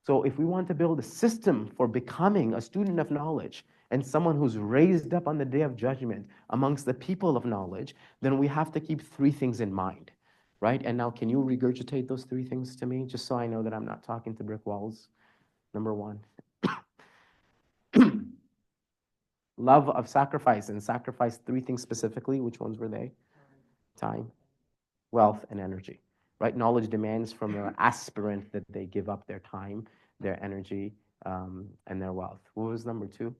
So if we want to build a system for becoming a student of knowledge and someone who's raised up on the day of judgment amongst the people of knowledge, then we have to keep three things in mind, right? And now can you regurgitate those three things to me, just so I know that I'm not talking to brick walls? Number one, love of sacrifice, and sacrifice three things specifically. Which ones were they? Time, wealth, and energy, right? Knowledge demands from their aspirant that they give up their time, their energy, and their wealth. What was number two?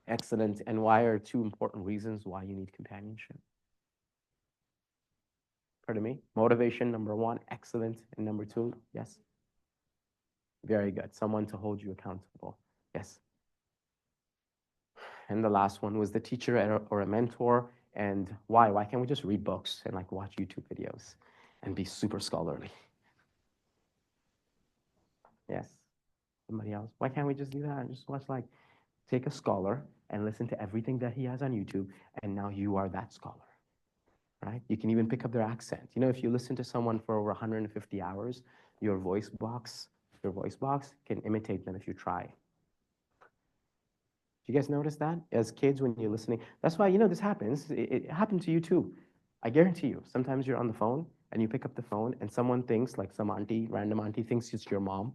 Excellent. And why are two important reasons why you need companionship? Pardon me? Motivation, number one, excellent. And number two, yes? Very good. Someone to hold you accountable. Yes. And the last one was the teacher or a mentor. And why? Why can't we just read books and like watch YouTube videos and be super scholarly? Yes. Somebody else. Why can't we just do that and just watch, like, take a scholar and listen to everything that he has on YouTube, and now you are that scholar, right? You can even pick up their accent. You know, if you listen to someone for over 150 hours, your voice box can imitate them if you try. Do you guys notice that? As kids, when you're listening, that's why, you know, this happens. It happened to you too. I guarantee you, sometimes you're on the phone and you pick up the phone and someone thinks, like some auntie, random auntie thinks it's your mom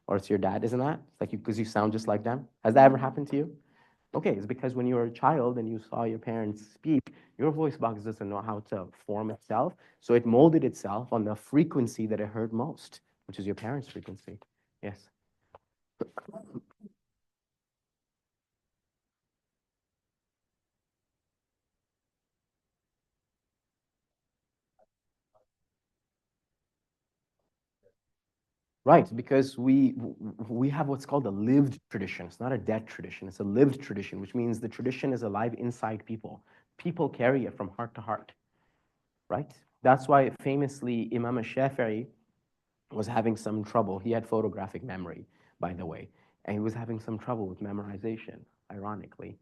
or it's your dad, isn't that? It's like because you sound just like them. Has that ever happened to you? Okay, it's because when you were a child and you saw your parents speak, your voice box doesn't know how to form itself. So it molded itself on the frequency that it heard most, which is your parents' frequency. Yes. Right, because we have what's called a lived tradition. It's not a dead tradition. It's a lived tradition, which means the tradition is alive inside people. People carry it from heart to heart, right? That's why famously Imam Shafi'i was having some trouble. He had photographic memory, by the way, and he was having some trouble with memorization, ironically.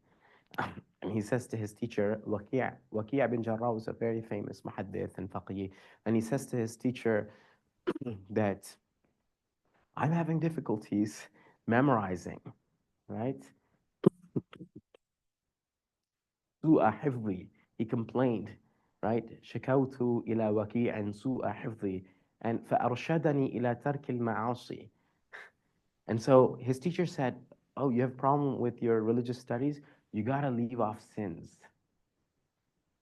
And he says to his teacher, Waqi' bin Jarrah was a very famous muhaddith and faqih, and he says to his teacher that I'm having difficulties memorizing, right? سوء حفظي. He complained, right? شكوت إلى وكيع سوء حفظي and فأرشدني إلى ترك المعاصي. And so his teacher said, oh, you have a problem with your religious studies? You got to leave off sins.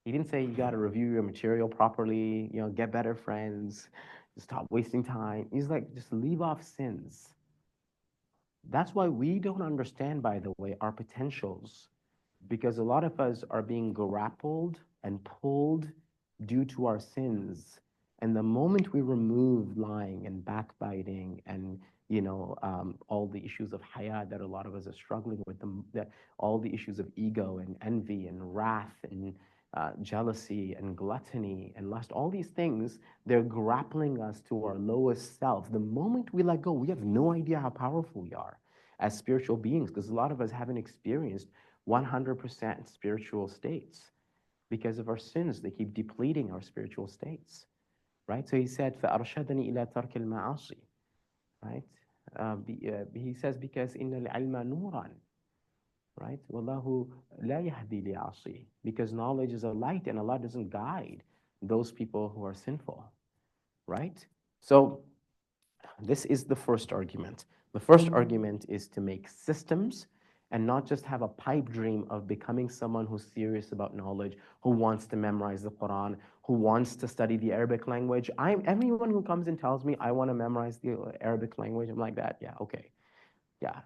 He didn't say you got to review your material properly, you know, get better friends, stop wasting time. He's like, just leave off sins. That's why we don't understand, by the way, our potentials, because a lot of us are being grappled and pulled due to our sins. And the moment we remove lying and backbiting and all the issues of haya that a lot of us are struggling with, all the issues of ego and envy and wrath and jealousy and gluttony and lust, all these things, they're grappling us to our lowest self. The moment we let go, we have no idea how powerful we are as spiritual beings, because a lot of us haven't experienced 100% spiritual states because of our sins. They keep depleting our spiritual states, right? So he said, فَأَرْشَدَنِي إِلَى تَرْكِ الْمَعَاصِي, right? He says, because إِنَّ الْعِلْمَ نُورًا, right? وَاللَّهُ لَا يَهْدِي لِعَصِي, because knowledge is a light and Allah doesn't guide those people who are sinful, right? So this is the first argument. The first argument is to make systems and not just have a pipe dream of becoming someone who's serious about knowledge, who wants to memorize the Quran, who wants to study the Arabic language. Everyone who comes and tells me I want to memorize the Arabic language, I'm like that. Yeah, okay. Yeah.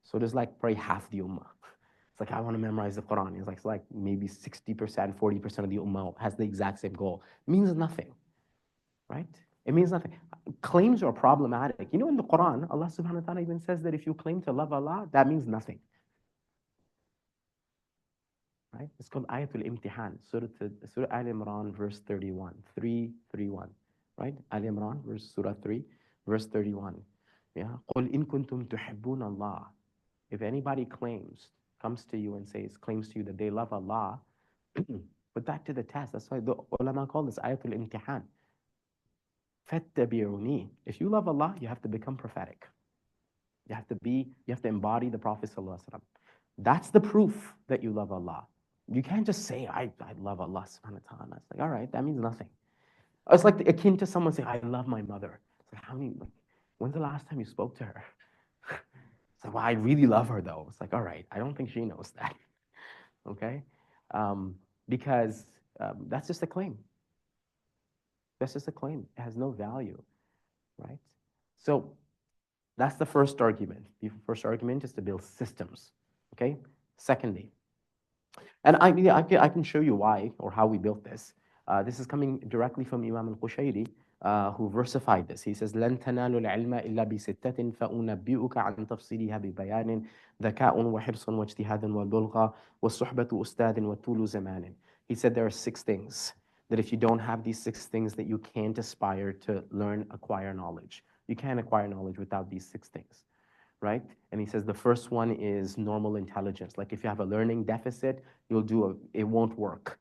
So there's like probably half the ummah. It's like, I want to memorize the Quran. It's like maybe 60%, 40% of the ummah has the exact same goal. It means nothing, right? It means nothing. Claims are problematic. You know, in the Quran, Allah subhanahu wa ta'ala even says that if you claim to love Allah, that means nothing. Right? It's called Ayatul Imtihan, Surah Al Imran, verse 31, 331. Right? Al Imran, Surah 3, verse 31. Yeah. قُلْ إِن كُنْتُمْ تُحِبُّونَ اللَّهِ. If anybody comes to you and claims to you that they love Allah, put that to the test. That's why the ulama call this Ayatul Imtihan. فَاتَّبِعُونِي. If you love Allah, you have to become prophetic. You have to embody the Prophet ﷺ. That's the proof that you love Allah. You can't just say, I love Allah subhanahu wa ta'ala. It's like, all right, that means nothing. It's like akin to someone saying, I love my mother. It's like, when's the last time you spoke to her? It's like, well, I really love her though. It's like, all right, I don't think she knows that. Okay? Because that's just a claim. That's just a claim. It has no value, right? So that's the first argument. The first argument is to build systems. Okay? Secondly, and I can show you why or how we built this. This is coming directly from Imam al-Qushayri, who versified this. He says, لن تنالوا العلم إلا بستة فأنبئك عن تفصيلها ببيان ذكاء وحرص واجتهاد وبلغة وصحبة أستاذ وطول زمان. He said there are 6 things that if you don't have these 6 things that you can't aspire to learn, acquire knowledge. You can't acquire knowledge without these 6 things, right? And he says the first one is normal intelligence. Like if you have a learning deficit, it won't work.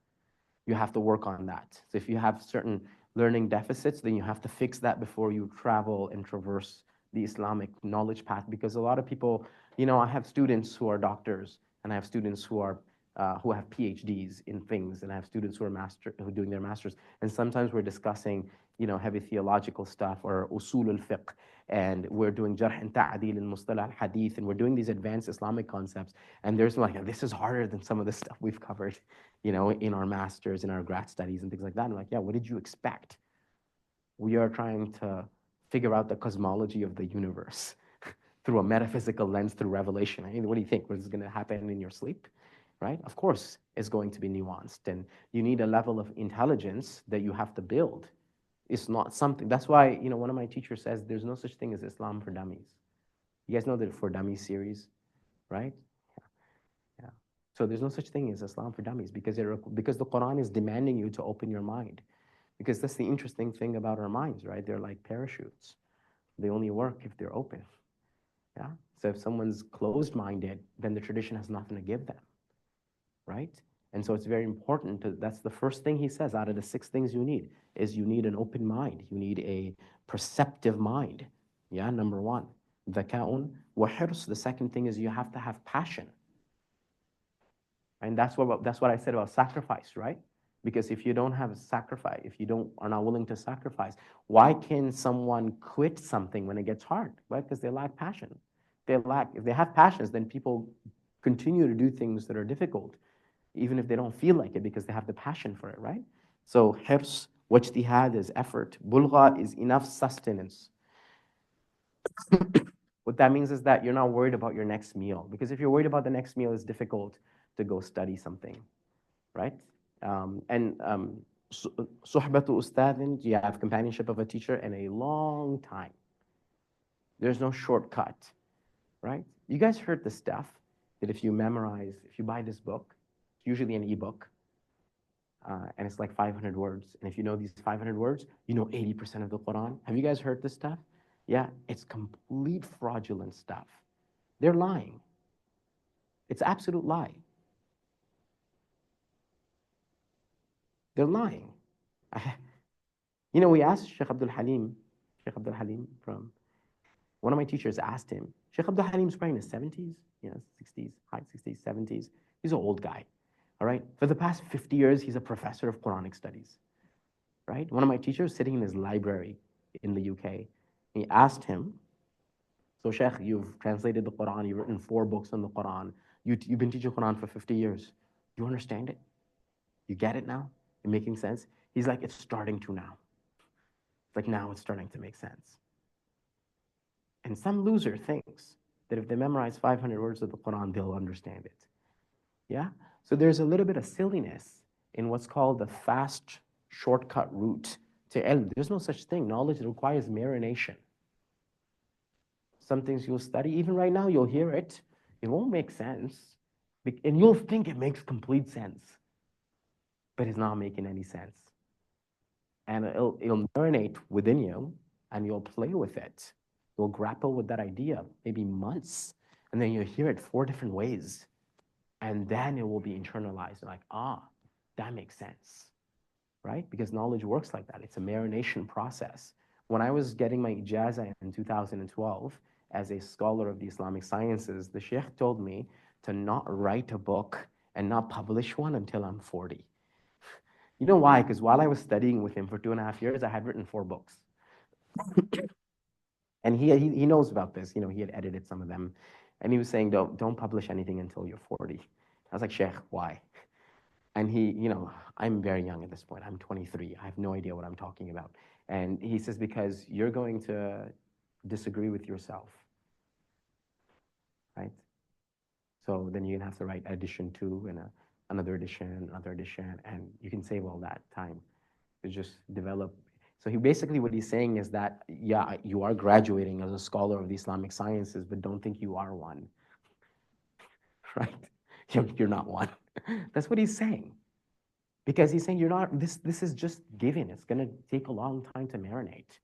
You have to work on that. So if you have certain learning deficits, then you have to fix that before you travel and traverse the Islamic knowledge path. Because a lot of people, I have students who are doctors, and I have students who have PhDs in things, and I have students who are doing their masters. And sometimes we're discussing, heavy theological stuff or usul al-fiqh, and we're doing jarh and ta'adil and mustalah al-hadith, and we're doing these advanced Islamic concepts. And there's like, this is harder than some of the stuff we've covered, in our masters, in our grad studies and things like that. I'm like, yeah, what did you expect? We are trying to figure out the cosmology of the universe through a metaphysical lens, through revelation. I mean, what do you think? What is going to happen in your sleep? Right? Of course, it's going to be nuanced, and you need a level of intelligence that you have to build. It's not something. That's why, one of my teachers says there's no such thing as Islam for dummies. You guys know the For Dummies series, right? Yeah. So there's no such thing as Islam for dummies because the Quran is demanding you to open your mind. Because that's the interesting thing about our minds, right? They're like parachutes. They only work if they're open. Yeah. So if someone's closed-minded, then the tradition has nothing to give them, right? And so it's very important that's the first thing he says out of the 6 things you need is you need an open mind. You need a perceptive mind. Yeah, number 1. Dhaka'un wa hirs. The second thing is you have to have passion. And that's what I said about sacrifice, right? Because if you don't have a sacrifice, if you are not willing to sacrifice, why can someone quit something when it gets hard? Right? Because they lack passion. If they have passions, then people continue to do things that are difficult, even if they don't feel like it, because they have the passion for it, right? So hirs, wajtihad is effort. Bulgha is enough sustenance. What that means is that you're not worried about your next meal, because if you're worried about the next meal, it's difficult to go study something, right? Suhbatu ustadin, you have companionship of a teacher and a long time. There's no shortcut, right? You guys heard the stuff that if you buy this book, it's usually an ebook, and it's like 500 words. And if you know these 500 words, you know 80% of the Quran. Have you guys heard this stuff? Yeah, it's complete fraudulent stuff. They're lying. It's absolute lie. They're lying. We asked Sheikh Abdul Halim from one of my teachers asked him, Sheikh Abdul Halim's probably in his 70s, 60s, high 60s, 70s. He's an old guy, all right? For the past 50 years, he's a professor of Quranic studies, right? One of my teachers sitting in his library in the UK, he asked him, so Sheikh, you've translated the Quran, you've written 4 books on the Quran, you've been teaching Quran for 50 years. Do you understand it? You get it now? It making sense? He's like, it's starting to now. It's like now it's starting to make sense. And some loser thinks that if they memorize 500 words of the Quran, they'll understand it. Yeah? So there's a little bit of silliness in what's called the fast shortcut route to ilm. There's no such thing. Knowledge requires marination. Some things you'll study, even right now, you'll hear it. It won't make sense. And you'll think it makes complete sense. But it's not making any sense. And it'll marinate within you, and you'll play with it. You'll grapple with that idea, maybe months, and then you'll hear it 4 different ways. And then it will be internalized, like, that makes sense, right? Because knowledge works like that. It's a marination process When I was getting my ijazah in 2012 as a scholar of the Islamic sciences, the Sheikh told me to not write a book and not publish one until I'm 40. You know why? Because while I was studying with him for 2.5 years, I had written 4 books. And he knows about this. He had edited some of them. And he was saying, don't publish anything until you're 40. I was like, Sheikh, why? And I'm very young at this point. I'm 23. I have no idea what I'm talking about. And he says, because you're going to disagree with yourself, right? So then you're gonna have to write edition two and another edition, and you can save all that time to just develop. So what he's saying is that, yeah, you are graduating as a scholar of the Islamic sciences, but don't think you are one, right? You're not one. That's what he's saying. Because he's saying you're not, this is just given. It's gonna take a long time to marinate,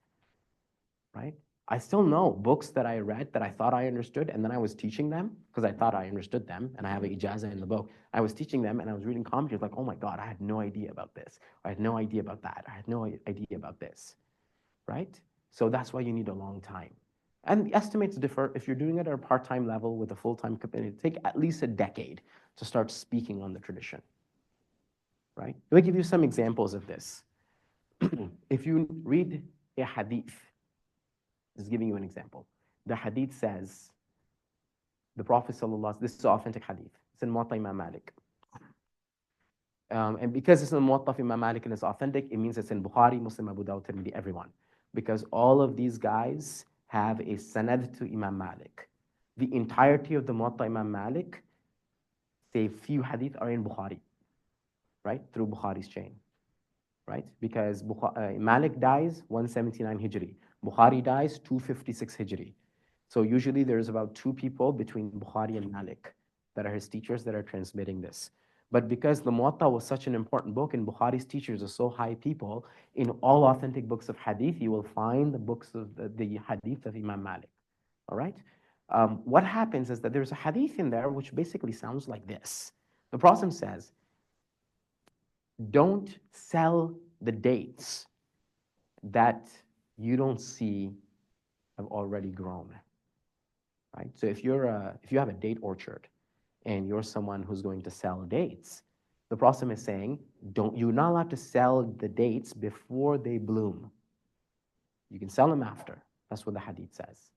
right? I still know books that I read that I thought I understood, and then I was teaching them because I thought I understood them, and I have an ijazah in the book. I was teaching them, and I was reading commentaries like, oh my God, I had no idea about this. I had no idea about that. I had no idea about this, right? So that's why you need a long time. And the estimates differ. If you're doing it at a part-time level with a full-time company, it take at least a decade to start speaking on the tradition, right? Let me give you some examples of this. If you read a hadith, just giving you an example. The hadith says, the Prophet sallallahu, this is authentic hadith. It's in Muwatta Imam Malik. And because it's in Muwatta of Imam Malik and it's authentic, it means it's in Bukhari, Muslim, Abu Dawud, Tirmidhi, everyone. Because all of these guys have a sanad to Imam Malik. The entirety of the Muwatta Imam Malik, say few hadith, are in Bukhari, right? Through Bukhari's chain, right? Because Malik dies 179 Hijri. Bukhari dies 256 Hijri. So usually there's about 2 people between Bukhari and Malik that are his teachers that are transmitting this. But because the Muwatta was such an important book and Bukhari's teachers are so high people, in all authentic books of hadith, you will find the books of the hadith of Imam Malik. All right? What happens is that there's a hadith in there which basically sounds like this. The Prophet says, don't sell the dates that you don't see have already grown. Right? So if you have a date orchard and you're someone who's going to sell dates, the Prophet is saying, you're not allowed to sell the dates before they bloom. You can sell them after. That's what the hadith says.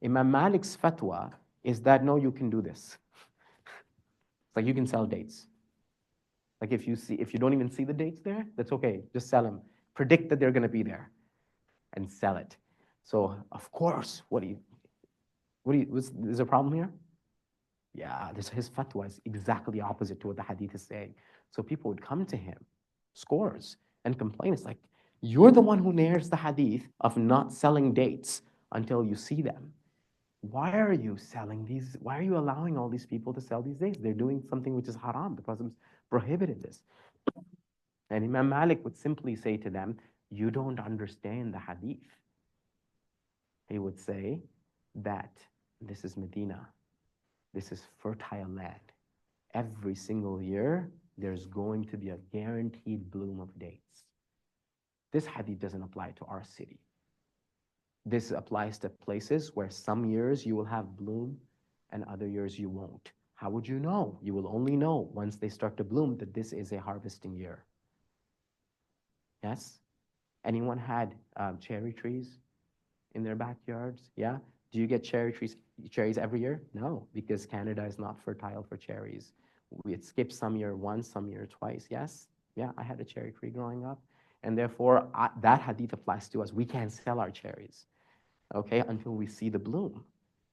Imam Malik's fatwa is that no, you can do this. It's like you can sell dates. Like if you don't even see the dates there, that's okay. Just sell them. Predict that they're going to be there and sell it. So of course, is there a problem here? Yeah, his fatwa is exactly opposite to what the hadith is saying. So people would come to him, scores, and complain. It's like, you're the one who narrates the hadith of not selling dates until you see them. Why are you selling these? Why are you allowing all these people to sell these dates? They're doing something which is haram. The Prophet prohibited this. And Imam Malik would simply say to them, you don't understand the hadith. He would say that this is Medina. This is fertile land. Every single year, there's going to be a guaranteed bloom of dates. This hadith doesn't apply to our city. This applies to places where some years you will have bloom and other years you won't. How would you know? You will only know once they start to bloom that this is a harvesting year. Yes? Anyone had cherry trees in their backyards? Yeah? Do you get cherries every year? No, because Canada is not fertile for cherries. It skips some year once, some year twice. Yes? Yeah, I had a cherry tree growing up. And therefore, that hadith applies to us. We can't sell our cherries, okay, until we see the bloom.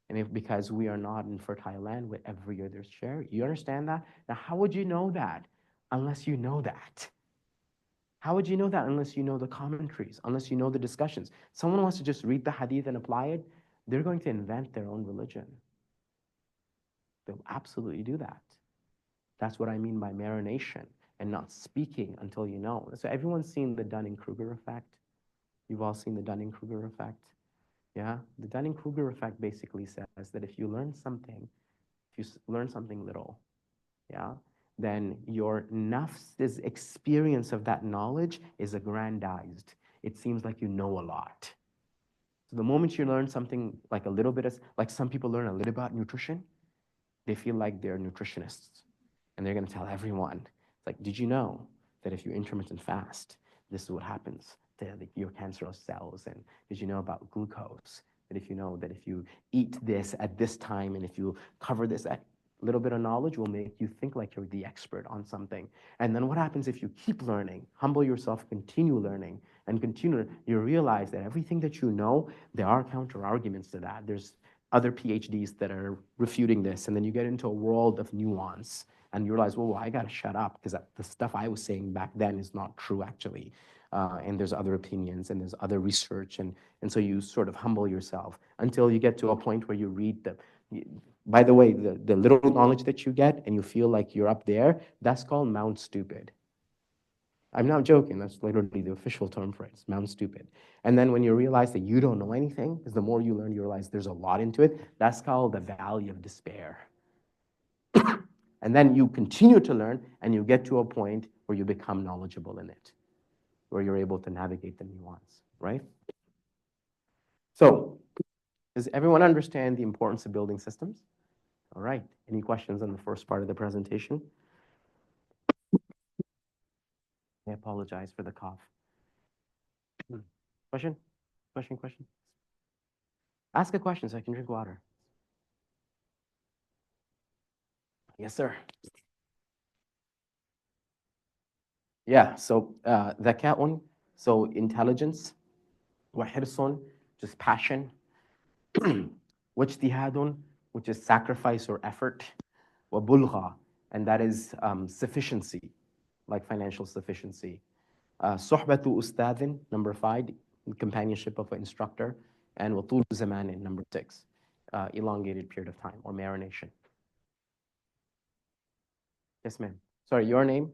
And because we are not in fertile land where every year there's cherry. You understand that? Now, how would you know that unless you know that? How would you know that unless you know the commentaries, unless you know the discussions? Someone wants to just read the hadith and apply it, they're going to invent their own religion. They'll absolutely do that. That's what I mean by marination and not speaking until you know. So everyone's seen the Dunning-Kruger effect. You've all seen the Dunning-Kruger effect. Yeah? The Dunning-Kruger effect basically says that if you learn something little, yeah, then your nafs's experience of that knowledge is aggrandized. It seems like you know a lot. So the moment you learn something like a little bit, like some people learn a little about nutrition, they feel like they're nutritionists and they're going to tell everyone. It's like, did you know that if you intermittent fast, this is what happens to your cancerous cells? And did you know about glucose? That if you know that if you eat this at this time and if you cover this, a little bit of knowledge will make you think like you're the expert on something. And then what happens if you keep learning, humble yourself, continue learning, and continue, you realize that everything that you know, there are counter arguments to that. There's other PhDs that are refuting this, and then you get into a world of nuance, and you realize, well, I got to shut up because the stuff I was saying back then is not true actually, and there's other opinions and there's other research, and so you sort of humble yourself until you get to a point where you read the. By the way, the little knowledge that you get and you feel like you're up there, that's called Mount Stupid. I'm not joking. That's literally the official term for it. It's Mount Stupid. And then when you realize that you don't know anything, because the more you learn, you realize there's a lot into it. That's called the valley of despair. And then you continue to learn, and you get to a point where you become knowledgeable in it, where you're able to navigate the nuance, right? So, does everyone understand the importance of building systems? All right. Any questions on the first part of the presentation? I apologize for the cough. Question? Question? Ask a question so I can drink water. Yes, sir. Yeah, so ذكاء, so intelligence, وحرص, just passion, واجتهاد, which is sacrifice or effort, وبلغة, and that is sufficiency, like financial sufficiency. صحبة أستاذ, number 5, companionship of an instructor, and وطول زمان, number 6, elongated period of time or marination. Yes, ma'am. Sorry, your name?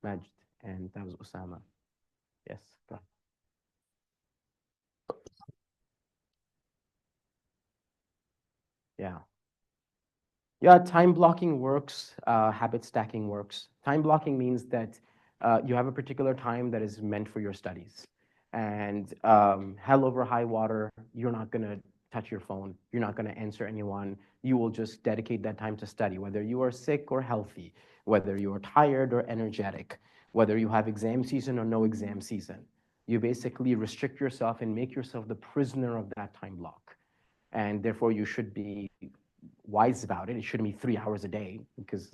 Majd, and that was Osama. Yes. Yeah. Yeah, time blocking works, habit stacking works. Time blocking means that you have a particular time that is meant for your studies. And hell over high water, you're not going to touch your phone. You're not going to answer anyone. You will just dedicate that time to study, whether you are sick or healthy, whether you are tired or energetic, whether you have exam season or no exam season. You basically restrict yourself and make yourself the prisoner of that time block. And therefore, you should be wise about it. It shouldn't be 3 hours a day because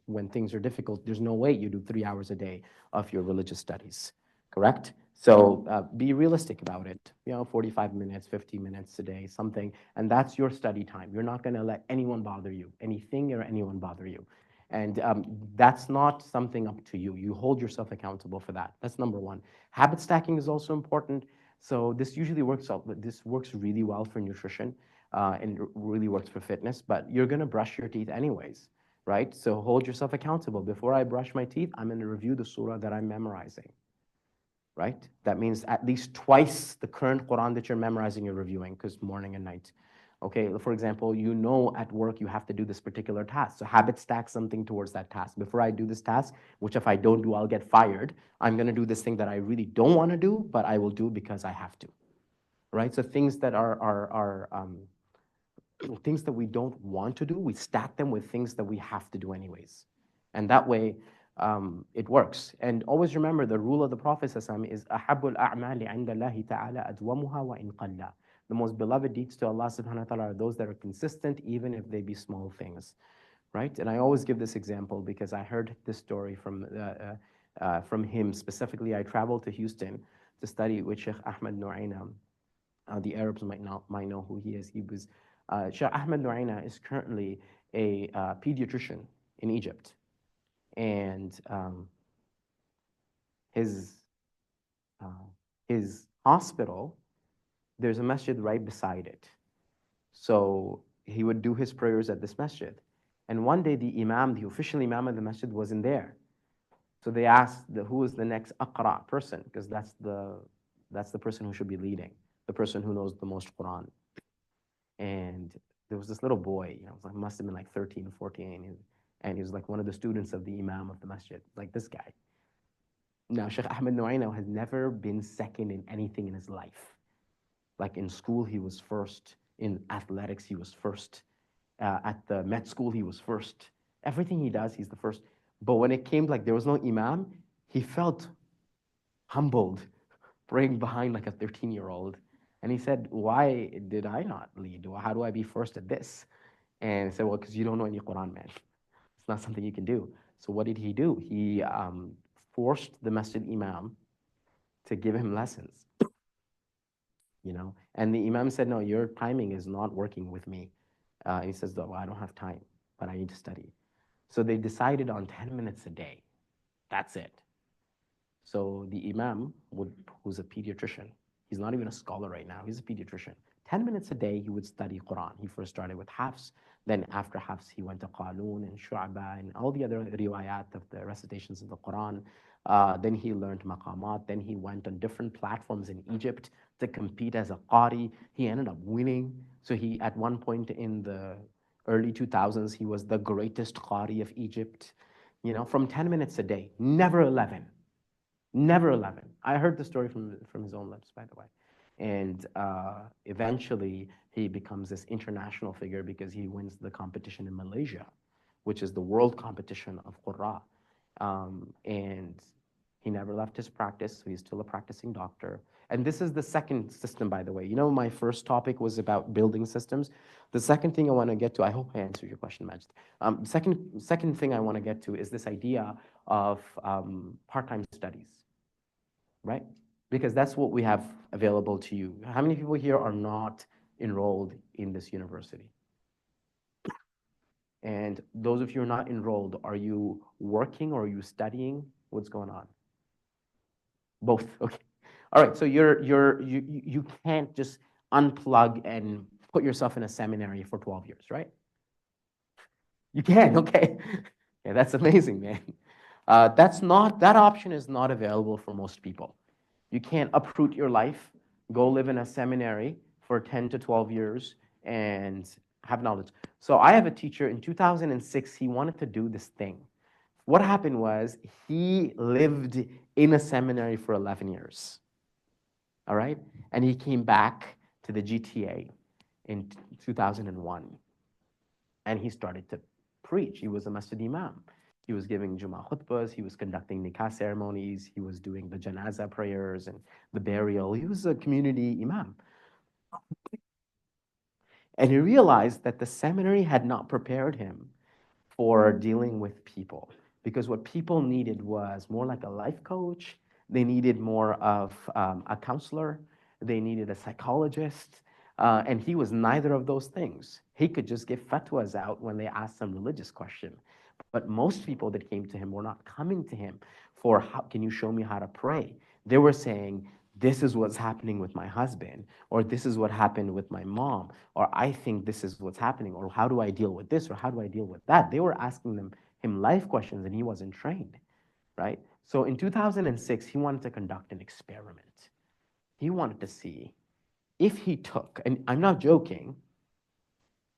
when things are difficult, there's no way you do 3 hours a day of your religious studies, correct? So be realistic about it. 45 minutes, 50 minutes a day, something, and that's your study time. You're not going to let anyone bother you, anything or anyone bother you. And that's not something up to you. You hold yourself accountable for that. That's number one. Habit stacking is also important. So this usually works out. This works really well for nutrition and really works for fitness, but you're going to brush your teeth anyways, right? So hold yourself accountable. Before I brush my teeth, I'm going to review the surah that I'm memorizing, right? That means at least twice the current Quran that you're memorizing, you're reviewing, because morning and night. Okay, for example, you know at work you have to do this particular task. So habit stack something towards that task. Before I do this task, which if I don't do, I'll get fired, I'm going to do this thing that I really don't want to do, but I will do because I have to, right? So things that are things that we don't want to do, we stack them with things that we have to do anyways. And that way, it works. And always remember the rule of the Prophet is أَحَبُّ الْأَعْمَالِ عِنْدَ اللَّهِ تَعَالَى أَدْوَمُهَا وَإِنْ قَلَّ. The most beloved deeds to Allah subhanahu wa ta'ala are those that are consistent, even if they be small things, right? And I always give this example because I heard this story from him specifically. I traveled to Houston to study with Sheikh Ahmed Noaina. The Arabs might know who he is. He was Sheikh Ahmed Noaina is currently a pediatrician in Egypt, and his uh, his hospital, there's a masjid right beside it. So he would do his prayers at this masjid. And one day the imam, the official imam of the masjid, wasn't there. So they asked who is the next Aqra person, because that's the person who should be leading, the person who knows the most Quran. And there was this little boy, must have been like 13 or 14, and he was like one of the students of the imam of the masjid, like this guy. Now, Sheikh Ahmed Noaino has never been second in anything in his life. Like in school, he was first. In athletics, he was first. At the med school, he was first. Everything he does, he's the first. But when it came, like there was no imam, he felt humbled, praying behind like a 13-year-old. And he said, why did I not lead? How do I be first at this? And he said, well, because you don't know any Quran, man. It's not something you can do. So what did he do? He forced the masjid imam to give him lessons, you know. And the imam said, no, your timing is not working with me. He says, well, I don't have time, but I need to study. So they decided on 10 minutes a day. That's it. So the imam, who's a pediatrician, he's not even a scholar right now, he's a pediatrician. 10 minutes a day, he would study Quran. He first started with Hafs, then after Hafs, he went to Qalun and Shu'ba and all the other riwayat of the recitations of the Quran. Then he learned maqamat. Then he went on different platforms in Egypt to compete as a qari. He ended up winning. So he, at one point in the early 2000s, he was the greatest qari of Egypt. You know, from 10 minutes a day, never 11. Never 11. I heard the story from his own lips, by the way. And eventually, he becomes this international figure because he wins the competition in Malaysia, which is the world competition of Qurra. And he never left his practice, so he's still a practicing doctor. And this is the second system, by the way. You know, my first topic was about building systems. The second thing I want to get to, I hope I answered your question, Majid. Second thing I want to get to is this idea of part-time studies, right? Because that's what we have available to you. How many people here are not enrolled in this university? And those of you who are not enrolled, are you working or are you studying? What's going on? Both. Okay. All right. So you can't just unplug and put yourself in a seminary for 12 years, right? You can. Okay. Yeah, that's amazing, man. That option is not available for most people. You can't uproot your life, go live in a seminary for 10 to 12 years and have knowledge. So I have a teacher in 2006, he wanted to do this thing. What happened was he lived in a seminary for 11 years, all right? And he came back to the GTA in 2001, and he started to preach. He was a masjid imam. He was giving Jummah khutbahs, he was conducting nikah ceremonies, he was doing the janazah prayers and the burial. He was a community imam. And he realized that the seminary had not prepared him for dealing with people, because what people needed was more like a life coach. They needed more of a counselor. They needed a psychologist. And he was neither of those things. He could just give fatwas out when they asked some religious question. But most people that came to him were not coming to him for, how can you show me how to pray? They were saying, this is what's happening with my husband, or this is what happened with my mom, or I think this is what's happening, or how do I deal with this, or how do I deal with that? They were asking him life questions, and he wasn't trained, right? So in 2006, he wanted to conduct an experiment. He wanted to see if he took, and I'm not joking,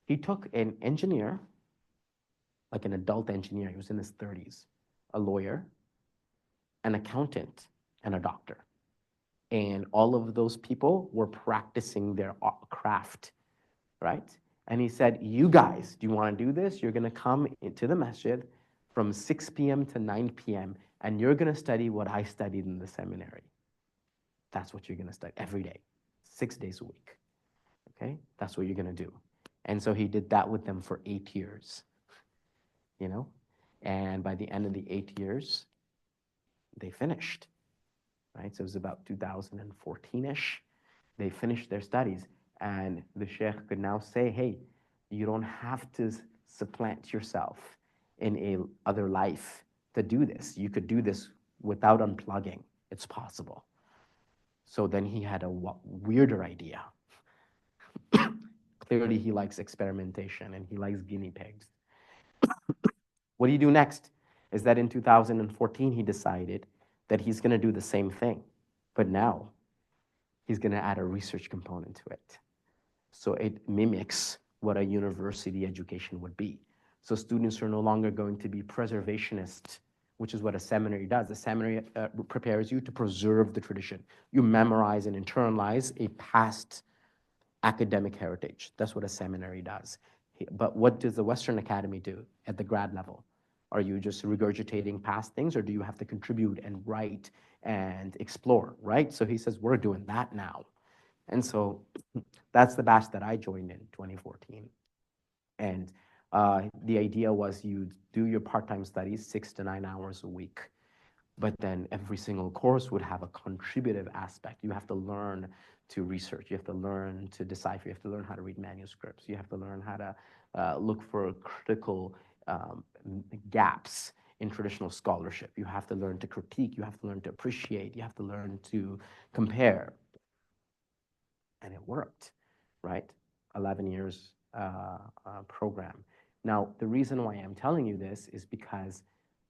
he took an engineer, like an adult engineer, he was in his 30s, a lawyer, an accountant, and a doctor. And all of those people were practicing their craft, right? And he said, you guys, do you want to do this? You're going to come into the masjid from 6 p.m. to 9 p.m., and you're going to study what I studied in the seminary. That's what you're going to study every day, 6 days a week, okay? That's what you're going to do. And so he did that with them for 8 years, you know? And by the end of the 8 years, they finished, right? So it was about 2014-ish. They finished their studies, and the sheikh could now say, hey, you don't have to supplant yourself in a other life to do this. You could do this without unplugging. It's possible. So then he had a weirder idea. Clearly, he likes experimentation and he likes guinea pigs. What do you do next? Is that in 2014, he decided that he's going to do the same thing, but now he's going to add a research component to it. So it mimics what a university education would be. So students are no longer going to be preservationists, which is what a seminary does. The seminary prepares you to preserve the tradition. You memorize and internalize a past academic heritage. That's what a seminary does. But what does the Western Academy do at the grad level? Are you just regurgitating past things, or do you have to contribute and write and explore, right? So he says, we're doing that now. And so that's the batch that I joined in 2014. And the idea was you do your part-time studies 6 to 9 hours a week, but then every single course would have a contributive aspect. You have to learn to research, you have to learn to decipher, you have to learn how to read manuscripts, you have to learn how to look for critical gaps in traditional scholarship. You have to learn to critique, you have to learn to appreciate, you have to learn to compare. And it worked, right? 11 years program. Now, the reason why I'm telling you this is because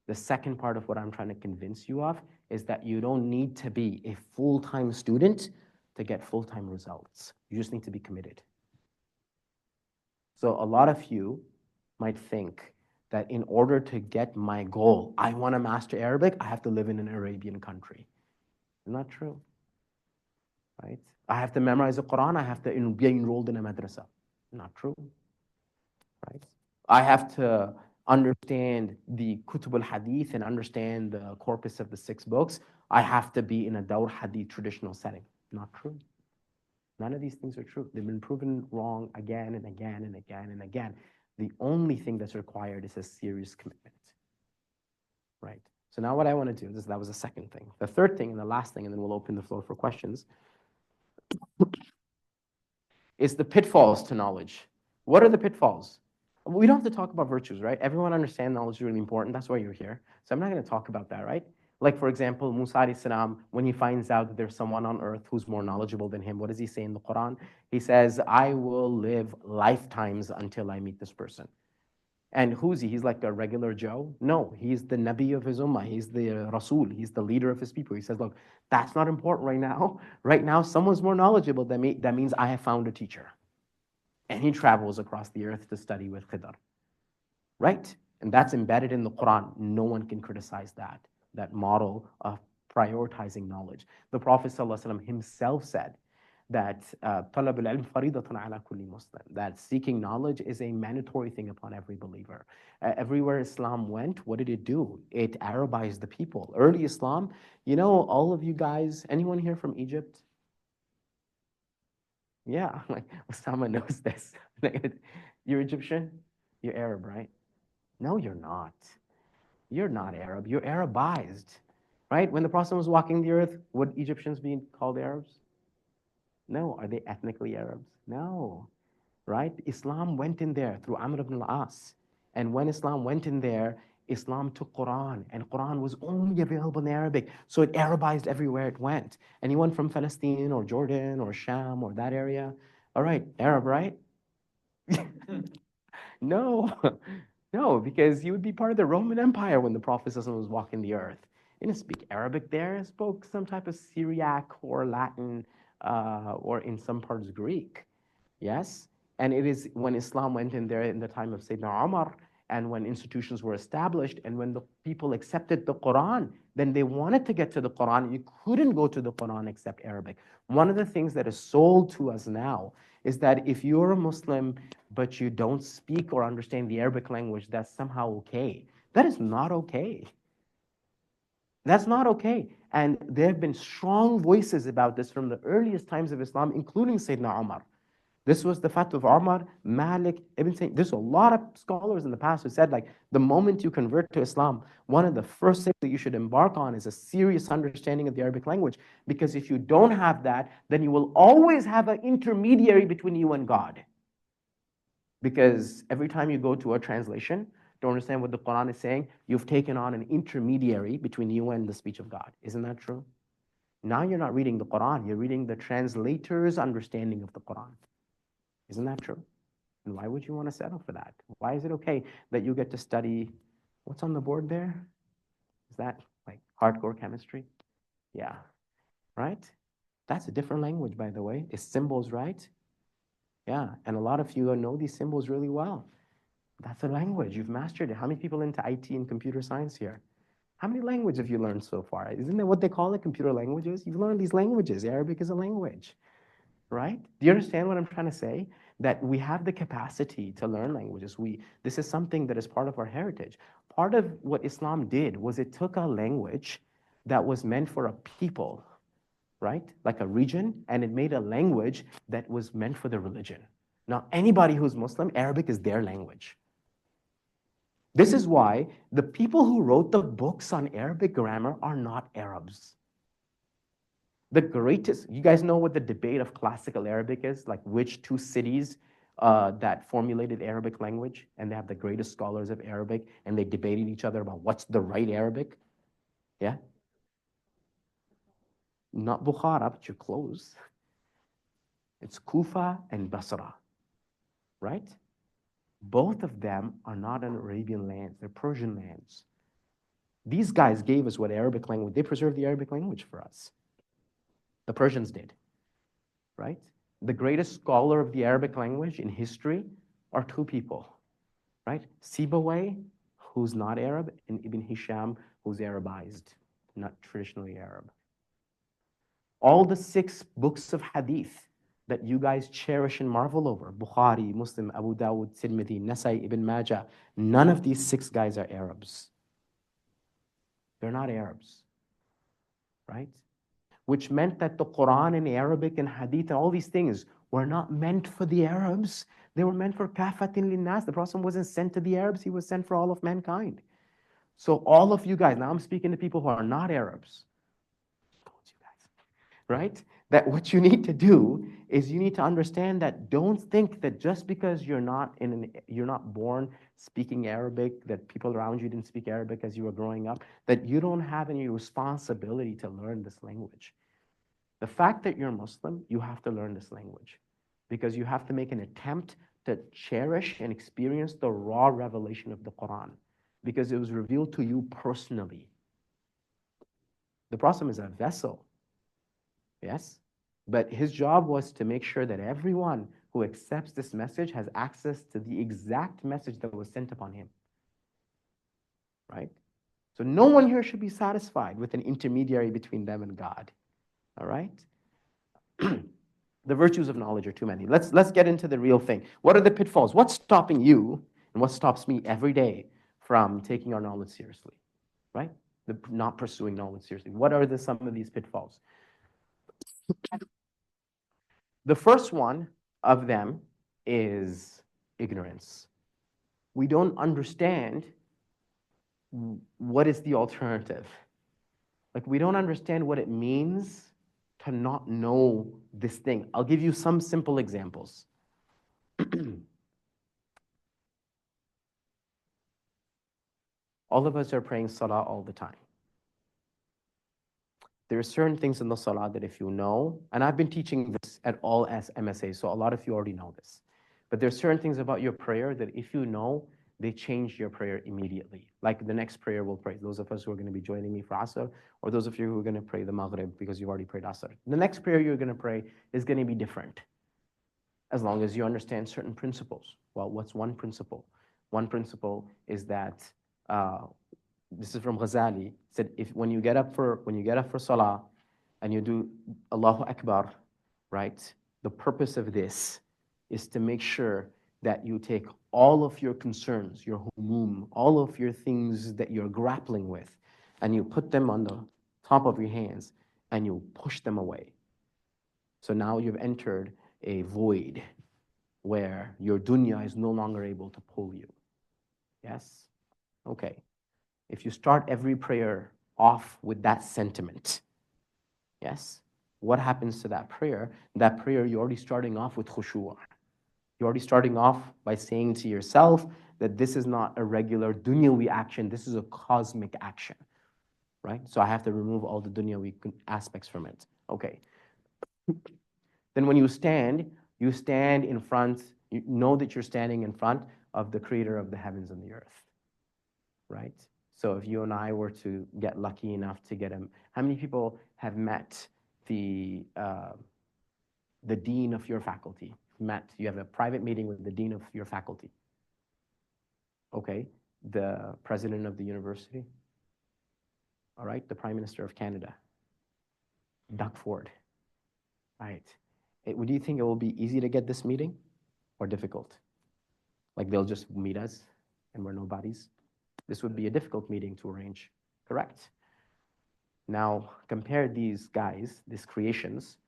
the second part of what I'm trying to convince you of is that you don't need to be a full-time student to get full-time results. You just need to be committed. So a lot of you might think that in order to get my goal, I want to master Arabic, I have to live in an Arabian country. Not true, right? I have to memorize the Quran, I have to be enrolled in a madrasa. Not true, right? I have to understand the Kutub al-Hadith and understand the corpus of the 6 books. I have to be in a Dawr Hadith traditional setting. Not true. None of these things are true. They've been proven wrong again and again and again and again. The only thing that's required is a serious commitment, right? So now what I want to do, that was the second thing. The third thing and the last thing, and then we'll open the floor for questions, is the pitfalls to knowledge. What are the pitfalls? We don't have to talk about virtues, right? Everyone understands knowledge is really important. That's why you're here. So I'm not going to talk about that, right? Like, for example, Musa alayhi salam, when he finds out that there's someone on earth who's more knowledgeable than him, what does he say in the Quran? He says, I will live lifetimes until I meet this person. And who's he? He's like a regular Joe? No, he's the Nabi of his ummah. He's the Rasul. He's the leader of his people. He says, look, that's not important right now. Right now, someone's more knowledgeable than me. That means I have found a teacher. And he travels across the earth to study with Khidr, right? And that's embedded in the Quran. No one can criticize that model of prioritizing knowledge. The Prophet ﷺ himself said that طلب العلم فريضة على كل مسلم, that seeking knowledge is a mandatory thing upon every believer. Everywhere Islam went, what did it do? It Arabized the people. Early Islam, you know, all of you guys, anyone here from Egypt? Yeah, like Osama knows this. You're Egyptian? You're Arab, right? No, you're not. You're not Arab. You're Arabized, right? When the Prophet was walking the earth, would Egyptians be called Arabs? No. Are they ethnically Arabs? No, right? Islam went in there through Amr ibn al-As. And when Islam went in there, Islam took Quran, and Quran was only available in Arabic, so it Arabized everywhere it went. Anyone from Palestine or Jordan or Sham or that area? All right, Arab, right? No, no, because you would be part of the Roman Empire when the Prophet was walking the earth. He didn't speak Arabic there, he spoke some type of Syriac or Latin or in some parts Greek. Yes? And it is when Islam went in there in the time of Sayyidina Umar and when institutions were established and when the people accepted the Quran, then they wanted to get to the Quran. You couldn't go to the Quran except Arabic. One of the things that is sold to us now is that if you're a Muslim but you don't speak or understand the Arabic language, that's somehow okay. That is not okay. That's not okay. And there have been strong voices about this from the earliest times of Islam, including Sayyidina Umar. This was the fatwa of Umar, Malik, Ibn Sayyid. There's a lot of scholars in the past who said, like, the moment you convert to Islam, one of the first things that you should embark on is a serious understanding of the Arabic language. Because if you don't have that, then you will always have an intermediary between you and God. Because every time you go to a translation, don't understand what the Quran is saying, you've taken on an intermediary between you and the speech of God. Isn't that true? Now you're not reading the Quran, you're reading the translator's understanding of the Quran. Isn't that true? And why would you want to settle for that? Why is it okay that you get to study, what's on the board there? Is that like hardcore chemistry? Yeah, right? That's a different language, by the way. It's symbols, right? Yeah, and a lot of you know these symbols really well. That's a language. You've mastered it. How many people into IT and computer science here? How many languages have you learned so far? Isn't that what they call it, computer languages? You've learned these languages. Arabic is a language. right? Do you understand what I'm trying to say? That we have the capacity to learn languages. This is something that is part of our heritage. Part of what Islam did was it took a language that was meant for a people, right? Like a region, and it made a language that was meant for the religion. Now, anybody who's Muslim, Arabic is their language. This is why the people who wrote the books on Arabic grammar are not Arabs. The greatest, you guys know what the debate of classical Arabic is? Like which two cities that formulated Arabic language, and they have the greatest scholars of Arabic, and they debated each other about what's the right Arabic? Yeah? Not Bukhara, but you're close. It's Kufa and Basra, right? Both of them are not in Arabian lands, they're Persian lands. These guys gave us what Arabic language, they preserved the Arabic language for us. The Persians did, right? The greatest scholar of the Arabic language in history are two people, right? Sibawayh, who's not Arab, and Ibn Hisham, who's Arabized, not traditionally Arab. All the 6 books of hadith that you guys cherish and marvel over, Bukhari, Muslim, Abu Dawud, Tirmidhi, Nasai, Ibn Majah, none of these 6 guys are Arabs. They're not Arabs, right? Which meant that the Quran and Arabic and Hadith and all these things were not meant for the Arabs. They were meant for kafatin linnas. The Prophet wasn't sent to the Arabs, he was sent for all of mankind. So all of you guys, now I'm speaking to people who are not Arabs, right? That what you need to do is you need to understand that don't think that just because you're not born speaking Arabic, that people around you didn't speak Arabic as you were growing up, that you don't have any responsibility to learn this language. The fact that you're Muslim, you have to learn this language because you have to make an attempt to cherish and experience the raw revelation of the Quran because it was revealed to you personally. The Prophet is a vessel, yes? But his job was to make sure that everyone who accepts this message has access to the exact message that was sent upon him, right? So no one here should be satisfied with an intermediary between them and God, all right? The virtues of knowledge are too many. Let's get into the real thing. What are the pitfalls? What's stopping you and what stops me every day from taking our knowledge seriously, right? Not pursuing knowledge seriously. What are some of these pitfalls? The first one of them is ignorance. We don't understand what is the alternative. Like we don't understand what it means to not know this thing. I'll give you some simple examples. All of us are praying salah all the time. There are certain things in the salah that if you know, and I've been teaching this at all as MSA, so a lot of you already know this. But there are certain things about your prayer that if you know, they change your prayer immediately. Like the next prayer we'll pray, those of us who are going to be joining me for Asr, or those of you who are going to pray the Maghrib because you've already prayed Asr. The next prayer you're going to pray is going to be different, as long as you understand certain principles. Well, what's one principle? One principle is that, this is from Ghazali, said when you get up for salah and you do Allahu Akbar, right? The purpose of this is to make sure that you take all of your concerns, your humum, all of your things that you're grappling with, and you put them on the top of your hands and you push them away. So now you've entered a void where your dunya is no longer able to pull you. Yes? Okay. If you start every prayer off with that sentiment, yes, what happens to that prayer? That prayer, you're already starting off with khushu'. You're already starting off by saying to yourself that this is not a regular dunyawi action, this is a cosmic action, right? So I have to remove all the dunyawi aspects from it. Okay. Then when you stand in front, you know that you're standing in front of the creator of the heavens and the earth, right? So if you and I were to get lucky enough to get him, how many people have met the dean of your faculty? You have a private meeting with the dean of your faculty. Okay, the president of the university. All right, the Prime Minister of Canada, Doug Ford. Right. Would you think it will be easy to get this meeting or difficult? Like they'll just meet us and we're nobodies? This would be a difficult meeting to arrange, correct? Now, compare these guys, these creations,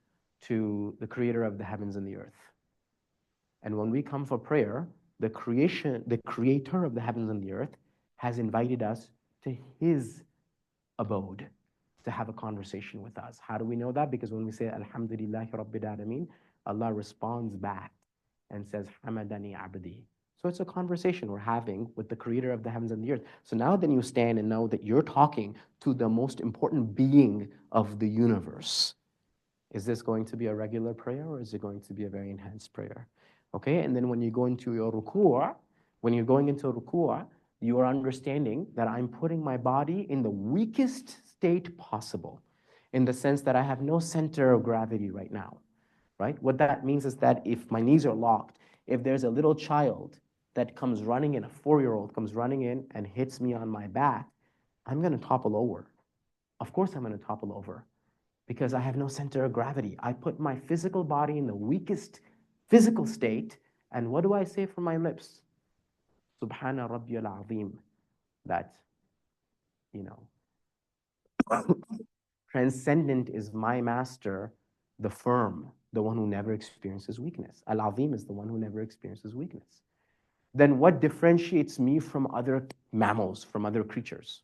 to the creator of the heavens and the earth. And when we come for prayer, the creator of the heavens and the earth has invited us to his abode to have a conversation with us. How do we know that? Because when we say Alhamdulillahi Rabbil Alameen, Allah responds back and says, Hamadani Abdi. So it's a conversation we're having with the creator of the heavens and the earth. So now then you stand and know that you're talking to the most important being of the universe. Is this going to be a regular prayer or is it going to be a very enhanced prayer? Okay, and then when you go into your ruku', when you're going into ruku', you are understanding that I'm putting my body in the weakest state possible, in the sense that I have no center of gravity right now, right? What that means is that if my knees are locked, if there's a little child that comes running in, a 4-year-old comes running in and hits me on my back, I'm gonna topple over. Of course I'm gonna topple over because I have no center of gravity. I put my physical body in the weakest physical state, and what do I say from my lips? Subhana Rabbiyal Azim. That, you know, transcendent is my master, the firm, the one who never experiences weakness. Al-Azim is the one who never experiences weakness. Then what differentiates me from other mammals, from other creatures?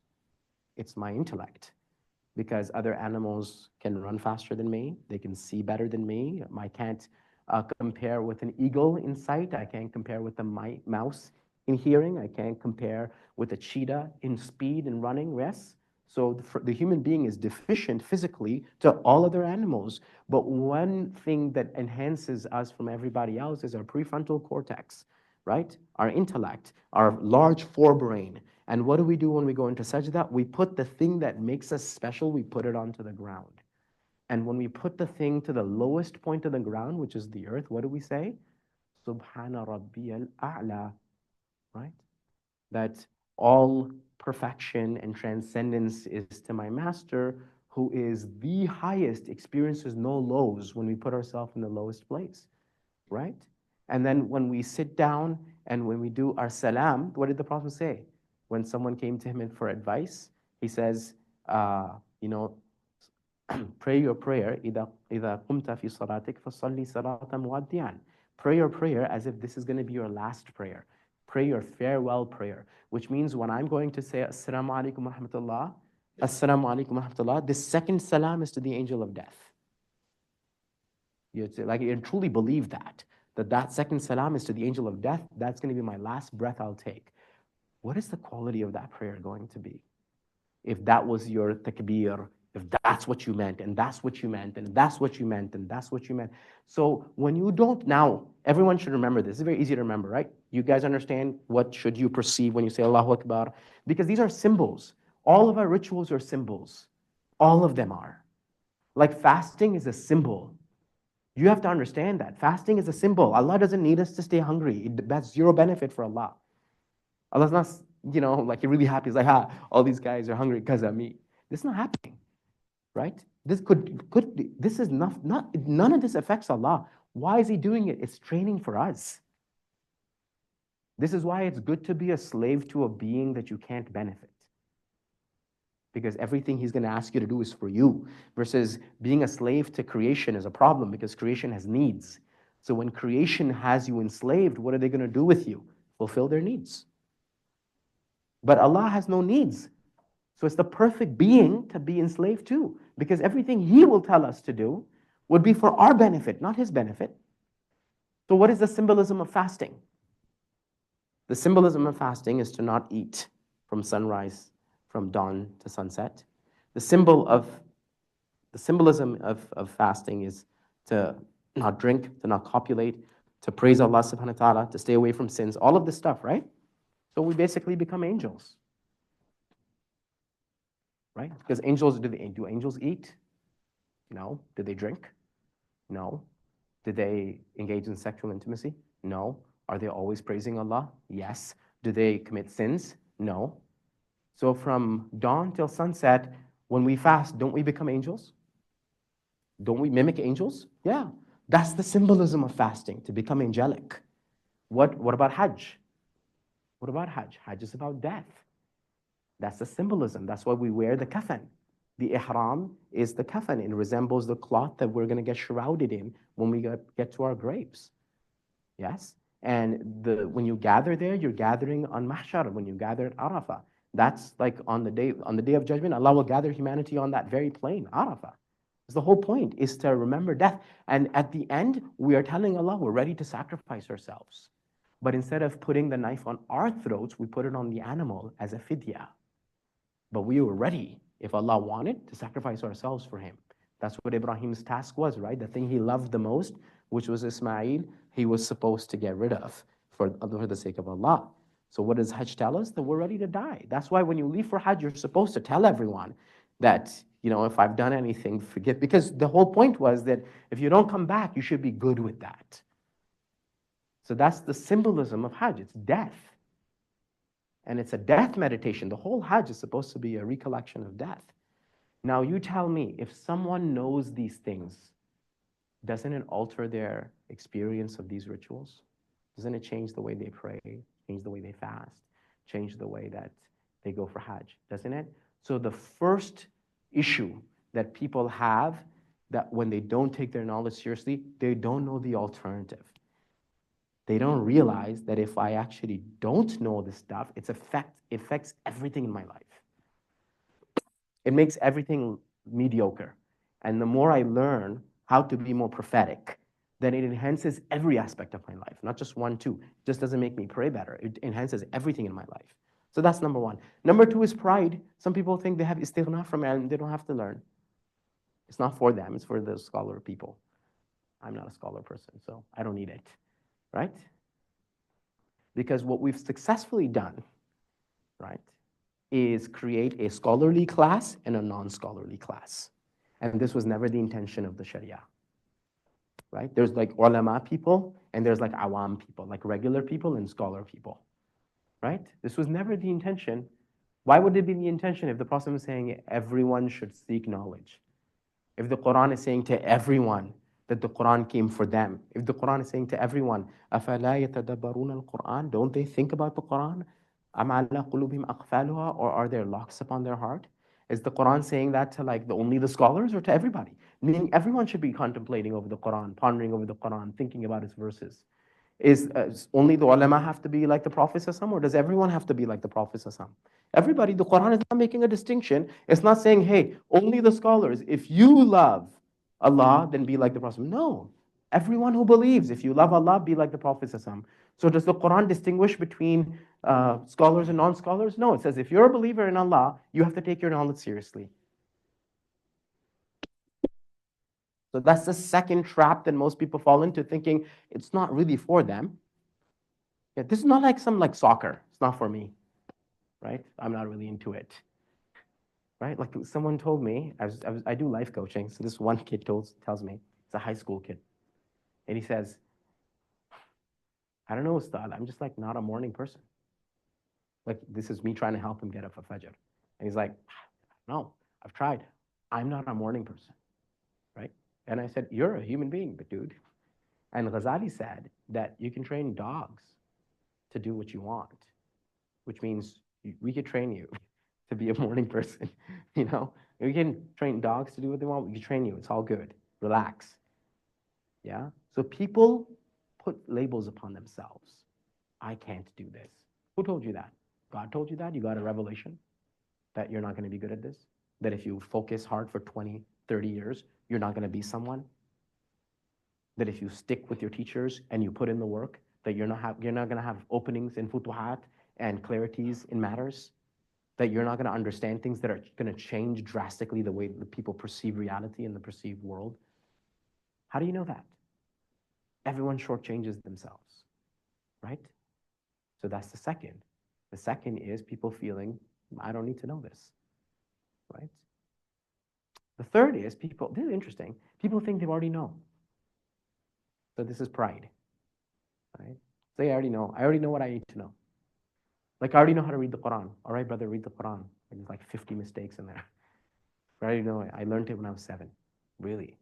It's my intellect. Because other animals can run faster than me, they can see better than me. I can't compare with an eagle in sight. I can't compare with a mouse in hearing. I can't compare with a cheetah in speed and running, yes? So the human being is deficient physically to all other animals. But one thing that enhances us from everybody else is our prefrontal cortex, right? Our intellect, our large forebrain. And what do we do when we go into sajda? We put the thing that makes us special, we put it onto the ground. And when we put the thing to the lowest point of the ground, which is the earth, what do we say? Subhana Rabbiyal A'la, right? That all perfection and transcendence is to my master, who is the highest, experiences no lows when we put ourselves in the lowest place, right? And then when we sit down and when we do our salam, what did the Prophet say? When someone came to him for advice, he says, you know, pray your prayer, إِذَا قُمْتَ فِي صَلَاتِكَ فَصَلِّ صَلَاةً مُوَدِّعًا. Pray your prayer as if this is going to be your last prayer. Pray your farewell prayer, which means when I'm going to say, Assalamu alaikum wa rahmatullah, Assalamu alaikum wa rahmatullah, this second salam is to the angel of death. You truly believe that that second salam is to the angel of death. That's going to be my last breath I'll take. What is the quality of that prayer going to be? If that was your takbir, if that's what you meant, and that's what you meant, and that's what you meant, and that's what you meant. So when you don't, now, everyone should remember this. It's very easy to remember, right? You guys understand what should you perceive when you say Allahu Akbar? Because these are symbols. All of our rituals are symbols. All of them are. Like fasting is a symbol. You have to understand that. Fasting is a symbol. Allah doesn't need us to stay hungry. That's zero benefit for Allah. Allah's not, like you're really happy. He's like, all these guys are hungry because of me. This is not happening, right? This is not, none of this affects Allah. Why is He doing it? It's training for us. This is why it's good to be a slave to a being that you can't benefit. Because everything He's going to ask you to do is for you, versus being a slave to creation is a problem because creation has needs. So when creation has you enslaved, what are they going to do with you? Fulfill their needs. But Allah has no needs. So it's the perfect being to be enslaved to, because everything He will tell us to do would be for our benefit, not His benefit. So what is the symbolism of fasting? The symbolism of fasting is to not eat from sunrise, from dawn to sunset. The symbolism of fasting is to not drink, to not copulate, to praise Allah subhanahu wa ta'ala, to stay away from sins, all of this stuff, right? So we basically become angels, right? Because angels, do angels eat? No. Do they drink? No. Do they engage in sexual intimacy? No. Are they always praising Allah? Yes. Do they commit sins? No. So from dawn till sunset, when we fast, don't we become angels? Don't we mimic angels? Yeah. That's the symbolism of fasting, to become angelic. What about Hajj? What about Hajj? Hajj is about death. That's the symbolism. That's why we wear the kafan. The ihram is the kafan. It resembles the cloth that we're going to get shrouded in when we get to our graves. Yes? And when you gather there, you're gathering on Mahshar, when you gather at Arafah. That's like on the day of judgment, Allah will gather humanity on that very plain, Arafah. That's the whole point, is to remember death. And at the end, we are telling Allah we're ready to sacrifice ourselves. But instead of putting the knife on our throats, we put it on the animal as a fidya. But we were ready, if Allah wanted, to sacrifice ourselves for him. That's what Ibrahim's task was, right? The thing he loved the most, which was Ismail, he was supposed to get rid of for the sake of Allah. So what does Hajj tell us? That we're ready to die. That's why when you leave for Hajj, you're supposed to tell everyone that, if I've done anything, forgive. Because the whole point was that if you don't come back, you should be good with that. So that's the symbolism of Hajj. It's death. And it's a death meditation. The whole Hajj is supposed to be a recollection of death. Now you tell me, if someone knows these things, doesn't it alter their experience of these rituals? Doesn't it change the way they pray, change the way they fast, change the way that they go for Hajj? Doesn't it? So the first issue that people have, that when they don't take their knowledge seriously, they don't know the alternative. They don't realize that if I actually don't know this stuff, it affects everything in my life. It makes everything mediocre. And the more I learn how to be more prophetic, then it enhances every aspect of my life, not just one, two. It just doesn't make me pray better. It enhances everything in my life. So that's number one. Number two is pride. Some people think they have istighna from ilm, they don't have to learn. It's not for them, it's for the scholar people. I'm not a scholar person, so I don't need it, right? Because what we've successfully done, right, is create a scholarly class and a non-scholarly class. And this was never the intention of the Sharia, right? There's like ulama people, and there's like awam people, like regular people and scholar people, right? This was never the intention. Why would it be the intention if the Prophet was saying everyone should seek knowledge? If the Quran is saying to everyone that the Quran came for them, if the Quran is saying to everyone, أَفَلَا يَتَدَبَّرُونَ الْقُرْآنَ, don't they think about the Quran? أَمْ عَلَى قُلُوبِهِمْ أَقْفَالُهَا, or are there locks upon their heart? Is the Quran saying that to like only the scholars or to everybody? Meaning everyone should be contemplating over the Quran, pondering over the Quran, thinking about its verses. Is only the ulama have to be like the Prophet ﷺ, or does everyone have to be like the Prophet ﷺ? Everybody, the Quran is not making a distinction. It's not saying, hey, only the scholars. If you love Allah, then be like the Prophet. No. Everyone who believes, if you love Allah, be like the Prophet ﷺ. So does the Quran distinguish between scholars and non-scholars? No. It says if you're a believer in Allah, you have to take your knowledge seriously. So that's the second trap that most people fall into, thinking it's not really for them. Yeah, this is not like some like soccer. It's not for me, right? I'm not really into it, right? Like someone told me, I do life coaching. So this one kid tells me, it's a high school kid, and he says, I don't know, Ustad, I'm just like not a morning person. Like this is me trying to help him get up for Fajr. And he's like, no, I've tried. I'm not a morning person, right? And I said, you're a human being, but dude. And Ghazali said that you can train dogs to do what you want, which means we could train you to be a morning person. We can train dogs to do what they want. We can train you. It's all good. Relax. Yeah. So people put labels upon themselves. I can't do this. Who told you that? God told you that? You got a revelation that you're not going to be good at this? That if you focus hard for 20, 30 years, you're not going to be someone? That if you stick with your teachers and you put in the work, that you're not going to have openings in futuhat and clarities in matters? That you're not going to understand things that are going to change drastically the way that people perceive reality and the perceived world? How do you know that? Everyone shortchanges themselves, right? So that's the second. The second is people feeling, I don't need to know this, right? The third is people, this is interesting, people think they already know. So this is pride, right? Say, I already know what I need to know. Like, I already know how to read the Quran. All right, brother, read the Quran. There's like 50 mistakes in there. I already know it. I learned it when I was 7. Really?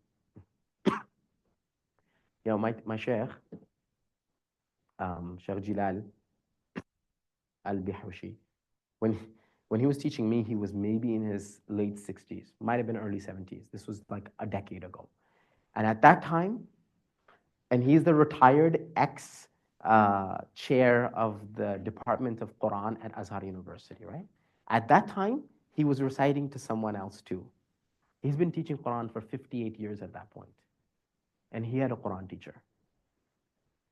My sheikh, Sheikh Jilal al-Bihwashi, when, when he was teaching me, he was maybe in his late 60s, might have been early 70s. This was like a decade ago. And at that time, and he's the retired ex chair of the Department of Quran at Azhar University, right? At that time, he was reciting to someone else too. He's been teaching Quran for 58 years at that point, and he had a Quran teacher.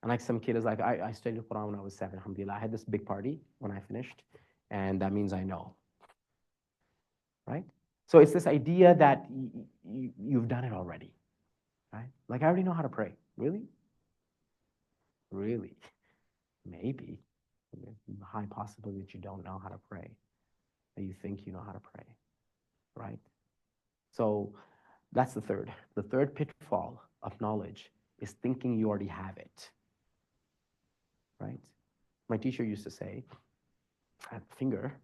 And like some kid is like, I studied Quran when I was 7, alhamdulillah. I had this big party when I finished, and that means I know, right? So it's this idea that you've done it already, right? Like, I already know how to pray. Really? Really? Maybe. There's a high possibility that you don't know how to pray, that you think you know how to pray, right? So that's the third. The third pitfall of knowledge is thinking you already have it, right? My teacher used to say, finger,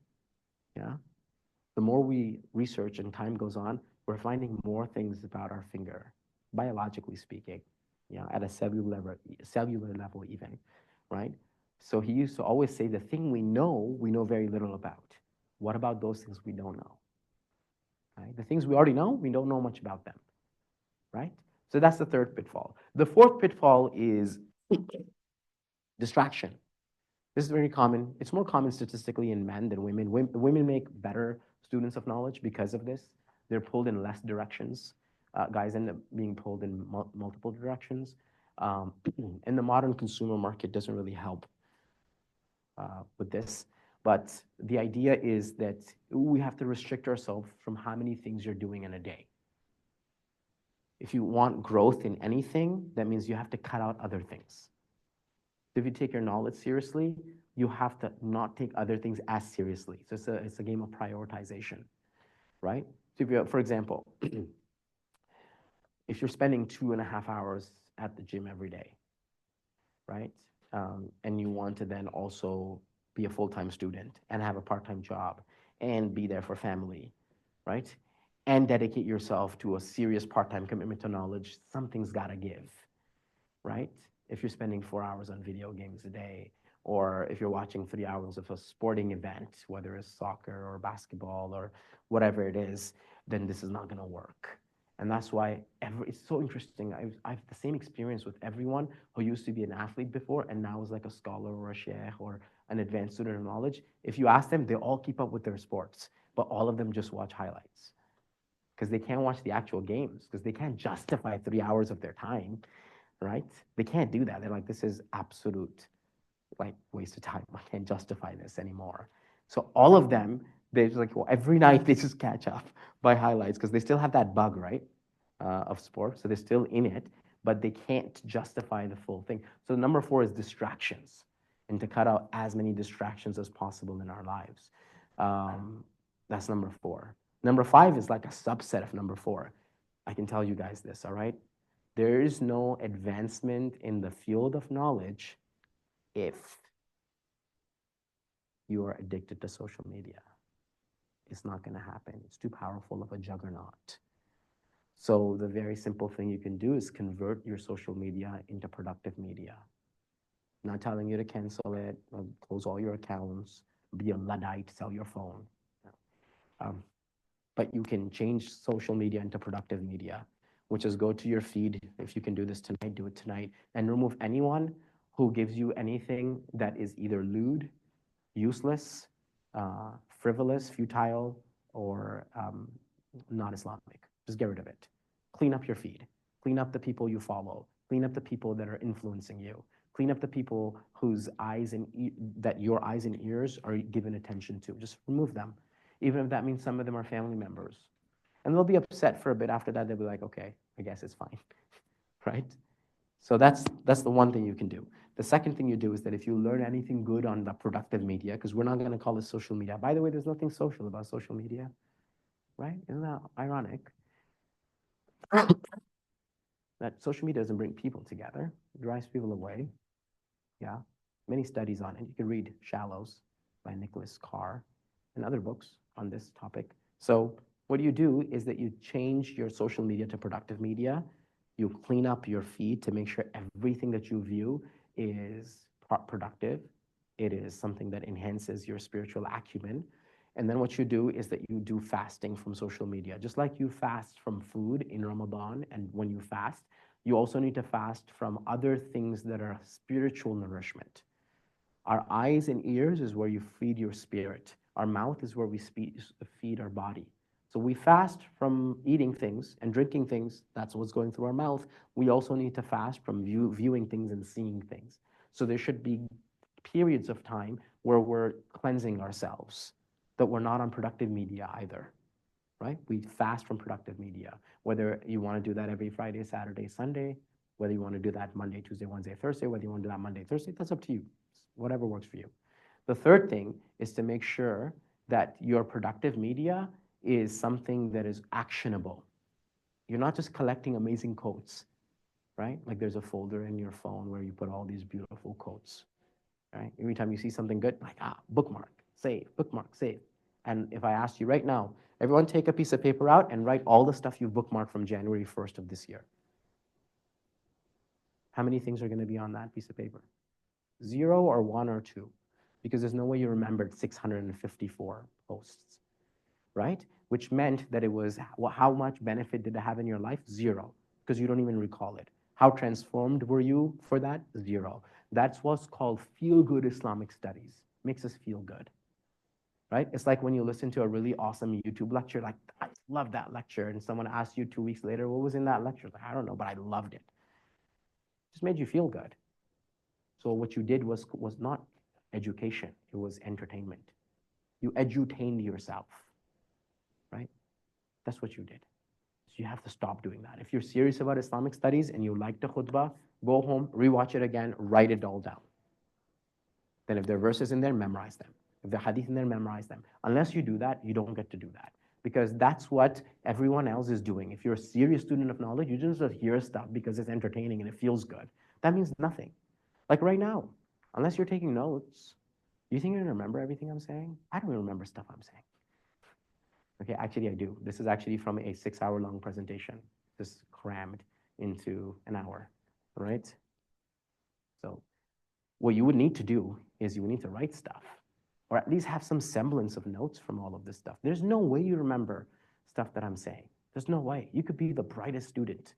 yeah, the more we research and time goes on, we're finding more things about our finger, biologically speaking, yeah, at a cellular level even, right? So he used to always say the thing we know very little about. What about those things we don't know? Right? The things we already know, we don't know much about them, right? So that's the third pitfall. The fourth pitfall is distraction. This is very common. It's more common statistically in men than women. Women make better students of knowledge because of this. They're pulled in less directions. Guys end up being pulled in multiple directions. And the modern consumer market doesn't really help with this. But the idea is that we have to restrict ourselves from how many things you're doing in a day. If you want growth in anything, that means you have to cut out other things. If you take your knowledge seriously, you have to not take other things as seriously. So it's a game of prioritization, right? So if you, for example, if you're spending 2.5 hours at the gym every day, right? And you want to then also be a full-time student and have a part-time job and be there for family, right? And dedicate yourself to a serious part-time commitment to knowledge, something's gotta give, right? If you're spending 4 hours on video games a day, or if you're watching 3 hours of a sporting event, whether it's soccer or basketball or whatever it is, then this is not gonna work. And that's why it's so interesting. I've the same experience with everyone who used to be an athlete before and now is like a scholar or a sheikh or an advanced student of knowledge. If you ask them, they all keep up with their sports, but all of them just watch highlights because they can't watch the actual games because they can't justify 3 hours of their time, right? They can't do that. They're like, this is absolute like waste of time. I can't justify this anymore. So all of them, they're just like, well, every night they just catch up by highlights because they still have that bug, right, of sport. So they're still in it, but they can't justify the full thing. So number 4 is distractions, and to cut out as many distractions as possible in our lives. That's number 4. Number 5 is like a subset of number 4. I can tell you guys this, all right? There is no advancement in the field of knowledge if you are addicted to social media. It's not going to happen. It's too powerful of a juggernaut. So the very simple thing you can do is convert your social media into productive media. I'm not telling you to cancel it, or close all your accounts, be a Luddite, sell your phone. Um, but you can change social media into productive media, which is go to your feed. If you can do this tonight, do it tonight, and remove anyone who gives you anything that is either lewd, useless, frivolous, futile, or not Islamic. Just get rid of it. Clean up your feed. Clean up the people you follow. Clean up the people that are influencing you. Clean up the people whose eyes and that your eyes and ears are given attention to. Just remove them, even if that means some of them are family members. And they'll be upset for a bit. After that, they'll be like, okay, I guess it's fine, right? So that's the one thing you can do. The second thing you do is that if you learn anything good on the productive media, because we're not going to call it social media. By the way, there's nothing social about social media, right? Isn't that ironic? That social media doesn't bring people together. It drives people away. Yeah. Many studies on it. You can read Shallows by Nicholas Carr and other books on this topic. So what you do is that you change your social media to productive media. You clean up your feed to make sure everything that you view is productive. It is something that enhances your spiritual acumen. And then what you do is that you do fasting from social media. Just like you fast from food in Ramadan, and when you fast, you also need to fast from other things that are spiritual nourishment. Our eyes and ears is where you feed your spirit. Our mouth is where we feed our body. So we fast from eating things and drinking things. That's what's going through our mouth. We also need to fast from viewing things and seeing things. So there should be periods of time where we're cleansing ourselves, that we're not on productive media either, right? We fast from productive media. Whether you want to do that every Friday, Saturday, Sunday, whether you want to do that Monday, Tuesday, Wednesday, Thursday, whether you want to do that Monday, Thursday, that's up to you. Whatever works for you. The third thing is to make sure that your productive media is something that is actionable. You're not just collecting amazing quotes, right? Like there's a folder in your phone where you put all these beautiful quotes, right? Every time you see something good, like, bookmark, save, bookmark, save. And if I asked you right now, everyone take a piece of paper out and write all the stuff you've bookmarked from January 1st of this year. How many things are going to be on that piece of paper? 0 or 1 or 2? Because there's no way you remembered 654 posts, right? Which meant that it was, how much benefit did it have in your life? 0, because you don't even recall it. How transformed were you for that? 0. That's what's called feel-good Islamic studies. Makes us feel good, right? It's like when you listen to a really awesome YouTube lecture, like, I love that lecture, and someone asks you 2 weeks later, what was in that lecture? Like, I don't know, but I loved it. Just made you feel good. So what you did was not education, it was entertainment. You edutained yourself, right? That's what you did. So you have to stop doing that. If you're serious about Islamic studies and you like the khutbah, go home, rewatch it again, write it all down. Then if there are verses in there, memorize them. If there are hadith in there, memorize them. Unless you do that, you don't get to do that. Because that's what everyone else is doing. If you're a serious student of knowledge, you just hear stuff because it's entertaining and it feels good. That means nothing. Like right now, unless you're taking notes, do you think you're gonna remember everything I'm saying? I don't even remember stuff I'm saying. Okay, actually I do. This is actually from a 6-hour-long presentation, just crammed into an hour, right? So what you would need to do is you would need to write stuff, or at least have some semblance of notes from all of this stuff. There's no way you remember stuff that I'm saying. There's no way. You could be the brightest student,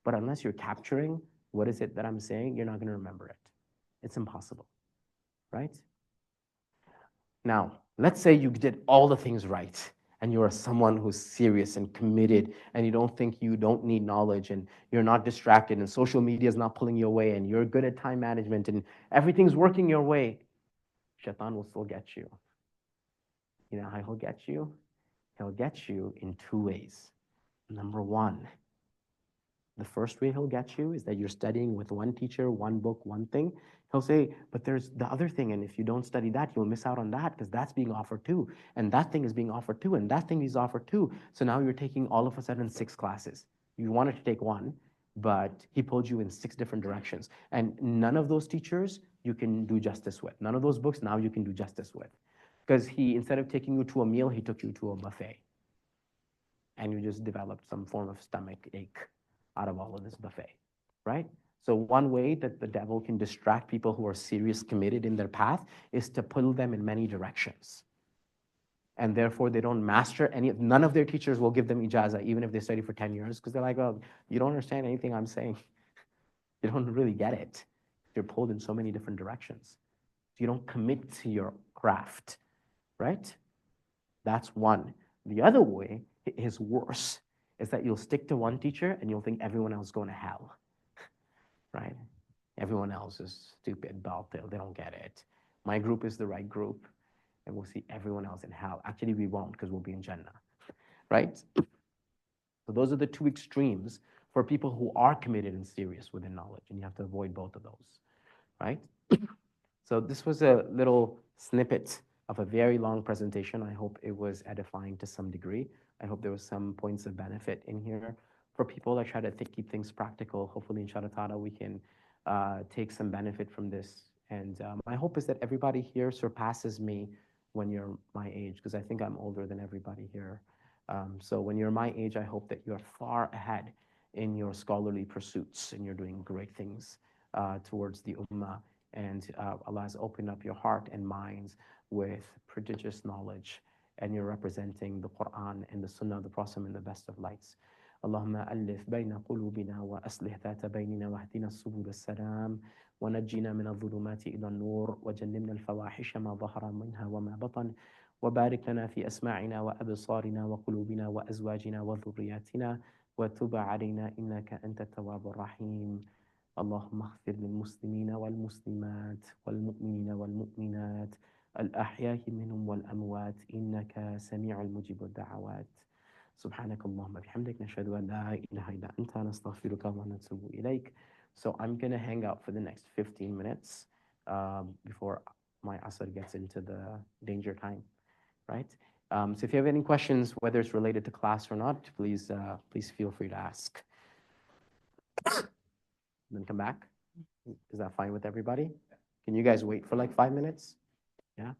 but unless you're capturing what is it that I'm saying, you're not gonna remember it. It's impossible, right? Now, let's say you did all the things right and you're someone who's serious and committed and you don't think you don't need knowledge and you're not distracted and social media is not pulling you away and you're good at time management and everything's working your way. Shaitan will still get you. You know how he'll get you? He'll get you in 2 ways. Number one, the first way he'll get you is that you're studying with one teacher, one book, one thing. He'll say, but there's the other thing, and if you don't study that, you'll miss out on that because that's being offered too, and that thing is being offered too, and that thing is offered too. So now you're taking all of a sudden 6 classes. You wanted to take one, but he pulled you in 6 different directions. And none of those teachers you can do justice with. None of those books now you can do justice with. Because he, instead of taking you to a meal, he took you to a buffet. And you just developed some form of stomach ache out of all of this buffet, right? So one way that the devil can distract people who are serious, committed in their path is to pull them in many directions. And therefore they don't master none of their teachers will give them ijazah, even if they study for 10 years, because they're like, oh, you don't understand anything I'm saying. You don't really get it. You're pulled in so many different directions. You don't commit to your craft, right? That's one. The other way is worse, is that you'll stick to one teacher and you'll think everyone else is going to hell, right? Everyone else is stupid, they don't get it. My group is the right group, and we'll see everyone else in hell. Actually, we won't, because we'll be in Jannah, right? So those are the 2 extremes for people who are committed and serious within knowledge, and you have to avoid both of those, right? So this was a little snippet of a very long presentation. I hope it was edifying to some degree. I hope there was some points of benefit in here for people. I try to keep things practical. Hopefully, inshallah, we can take some benefit from this. And my hope is that everybody here surpasses me when you're my age, because I think I'm older than everybody here. So when you're my age, I hope that you're far ahead in your scholarly pursuits, and you're doing great things towards the ummah. And Allah has opened up your heart and minds with prodigious knowledge, and you're representing the Quran and the Sunnah of the Prophet in the best of lights. اللهم ألف بين قلوبنا وأصلح ذات بيننا واهدنا سبل السلام ونجنا من الظلمات إلى النور وجنبنا الفواحش ما ظهر منها وما بطن وبارك لنا في أسماعنا وأبصارنا وقلوبنا وأزواجنا وذرياتنا وتب علينا إنك أنت التواب الرحيم. اللهم اغفر للمسلمين والمسلمات والمؤمنين والمؤمنات الأحياء منهم والأموات إنك سميع المجيب الدعوات. سبحانك اللهم بحمدك نشهد أن لا إله إلا أنت نستغفرك ونتوب إليك. So I'm going to hang out for the next 15 minutes before my asr gets into the danger time, right? So if you have any questions, whether it's related to class or not, please feel free to ask. Then come back. Is that fine with everybody? Can you guys wait for like 5 minutes? Yeah.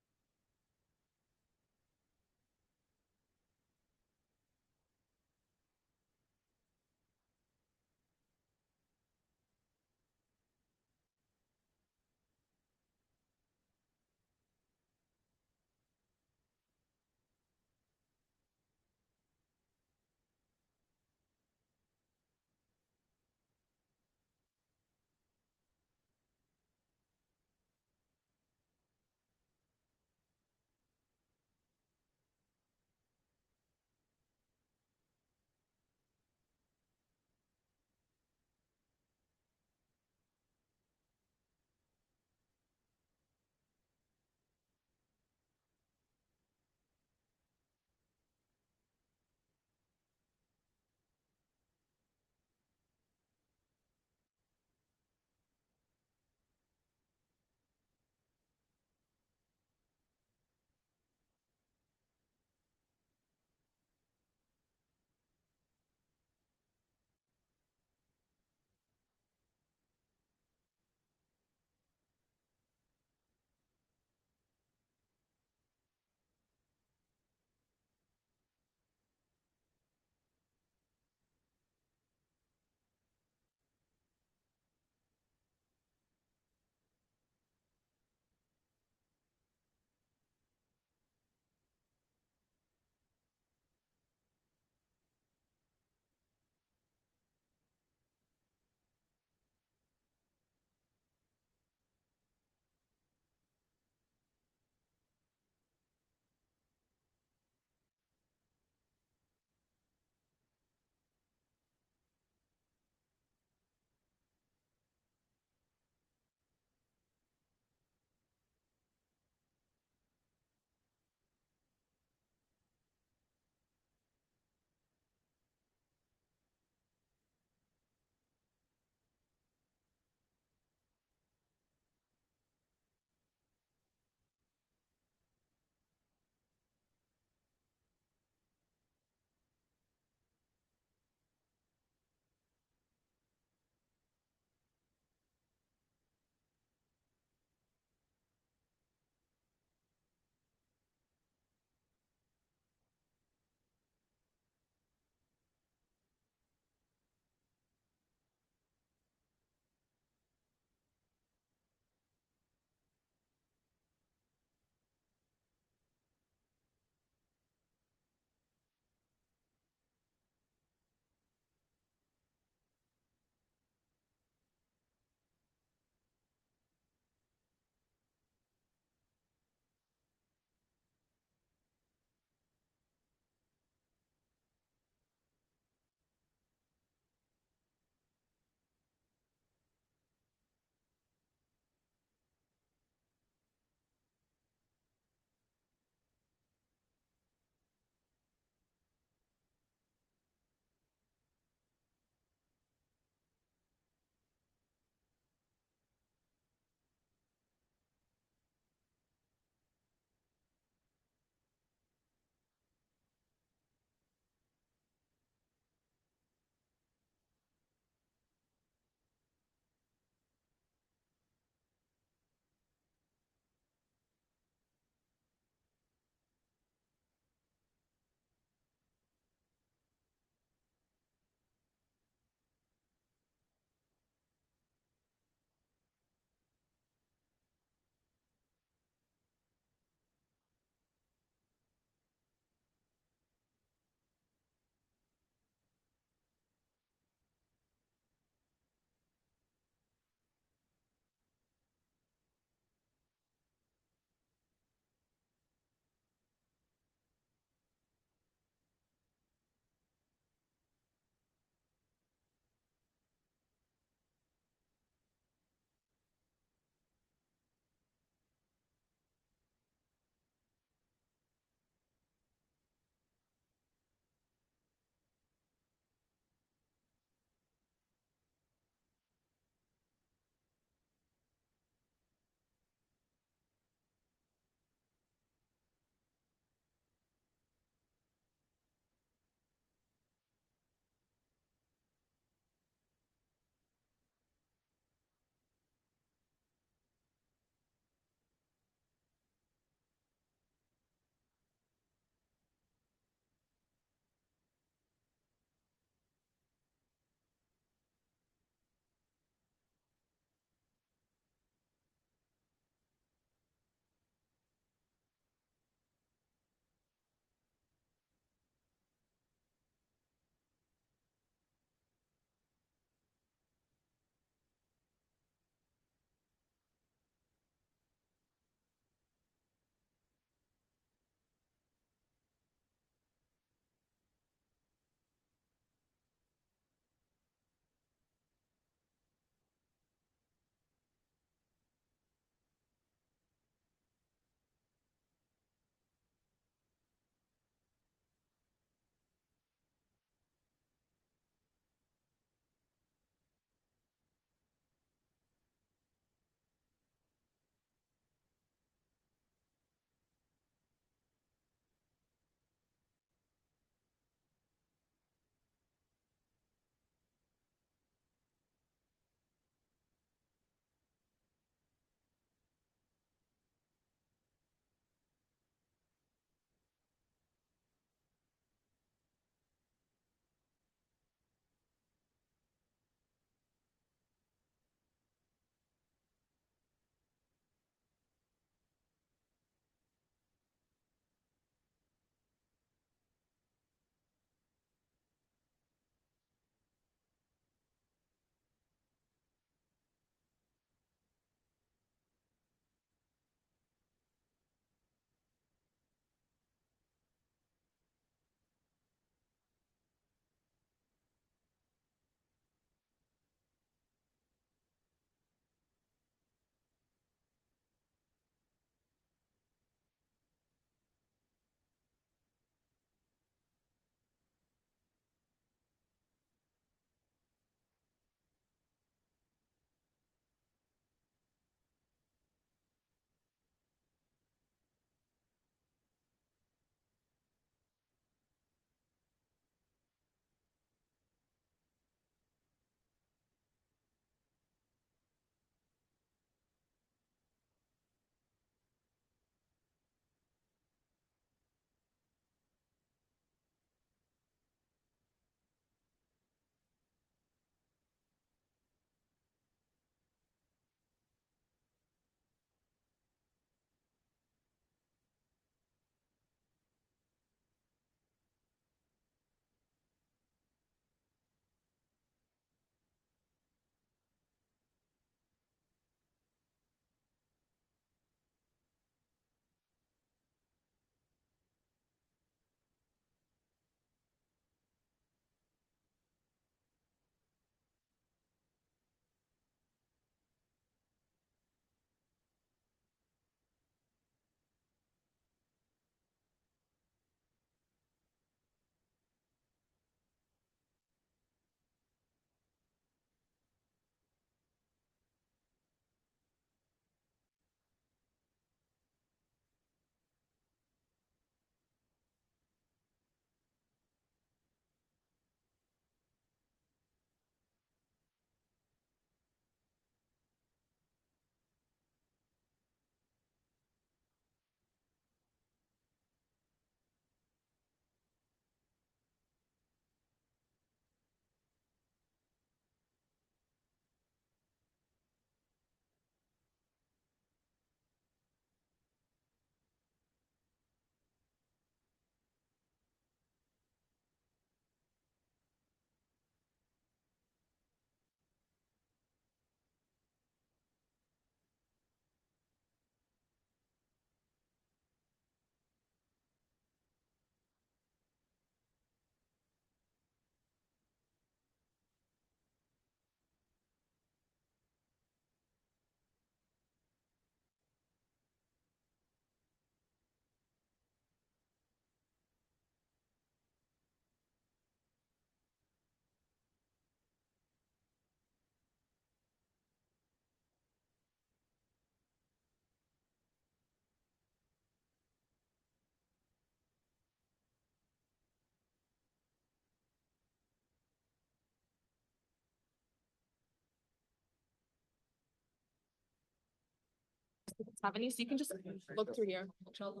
have any, so you can just look through here. Inshallah.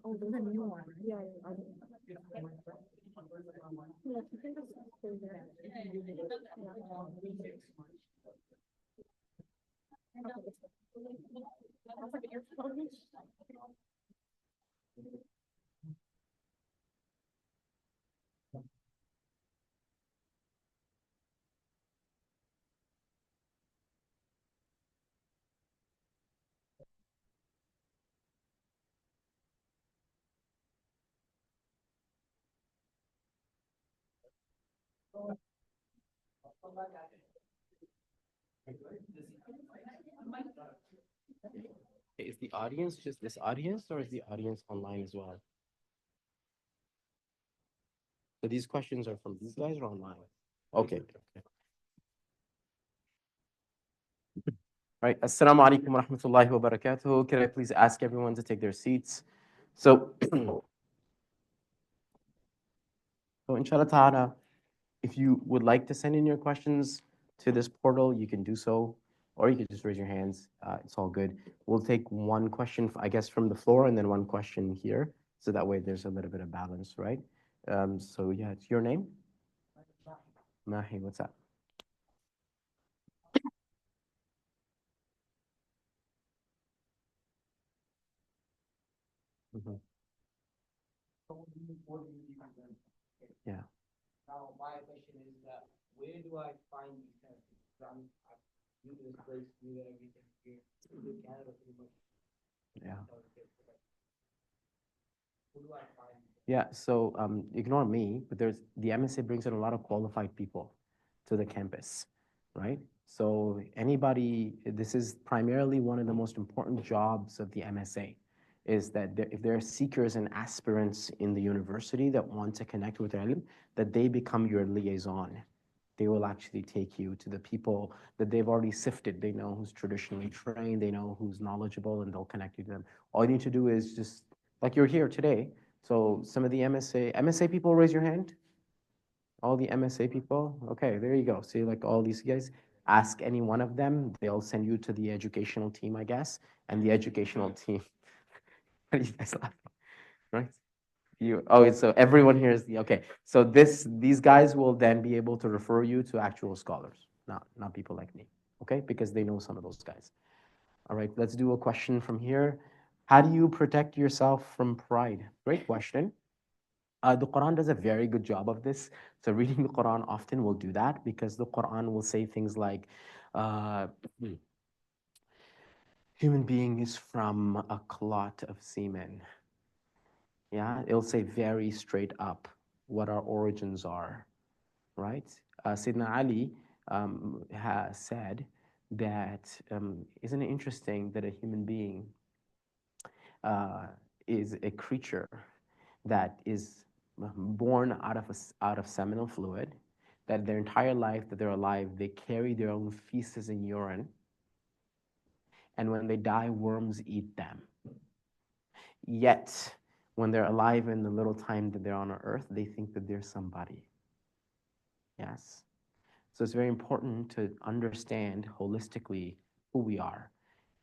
Oh, there's a new one. Yeah, yeah. Yeah, you can just stay there. Yeah. Is the audience just this audience, or is the audience online as well? So these questions are from these guys or online? Okay. Okay. All right. Assalamu alaikum wa rahmatullahi wa barakatuh. Can I please ask everyone to take their seats? So, so inshallah ta'ala, if you would like to send in your questions to this portal, you can do so, or you can just raise your hands. It's all good. We'll take one question, I guess, from the floor, and then one question here, so that way there's a little bit of balance, right? So yeah, it's your name? Mahi, what's up? Mhm. Yeah. Yeah. Yeah, so ignore me, but there's the MSA brings in a lot of qualified people to the campus, right? So anybody, this is primarily one of the most important jobs of the MSA, is that if there are seekers and aspirants in the university that want to connect with ilm, that they become your liaison. They will actually take you to the people that they've already sifted. They know who's traditionally trained, they know who's knowledgeable, and they'll connect you to them. All you need to do is just, like you're here today, so some of the MSA people, raise your hand. All the MSA people. Okay, there you go. See, like all these guys, ask any one of them. They'll send you to the educational team, I guess. And the educational team. What are you guys laughing? Right? You. Oh, so everyone here is the okay. So these guys will then be able to refer you to actual scholars, not people like me. Okay, because they know some of those guys. All right, let's do a question from here. How do you protect yourself from pride? Great question. The Quran does a very good job of this. So reading the Quran often will do that, because the Quran will say things like, uh, human being is from a clot of semen. Yeah, it'll say very straight up what our origins are, right? Sayyidina Ali has said that, isn't it interesting that a human being uh, is a creature that is born out of seminal fluid, that their entire life that they're alive, they carry their own feces and urine, and when they die, worms eat them. Yet, when they're alive in the little time that they're on earth, they think that they're somebody. Yes? So it's very important to understand holistically who we are.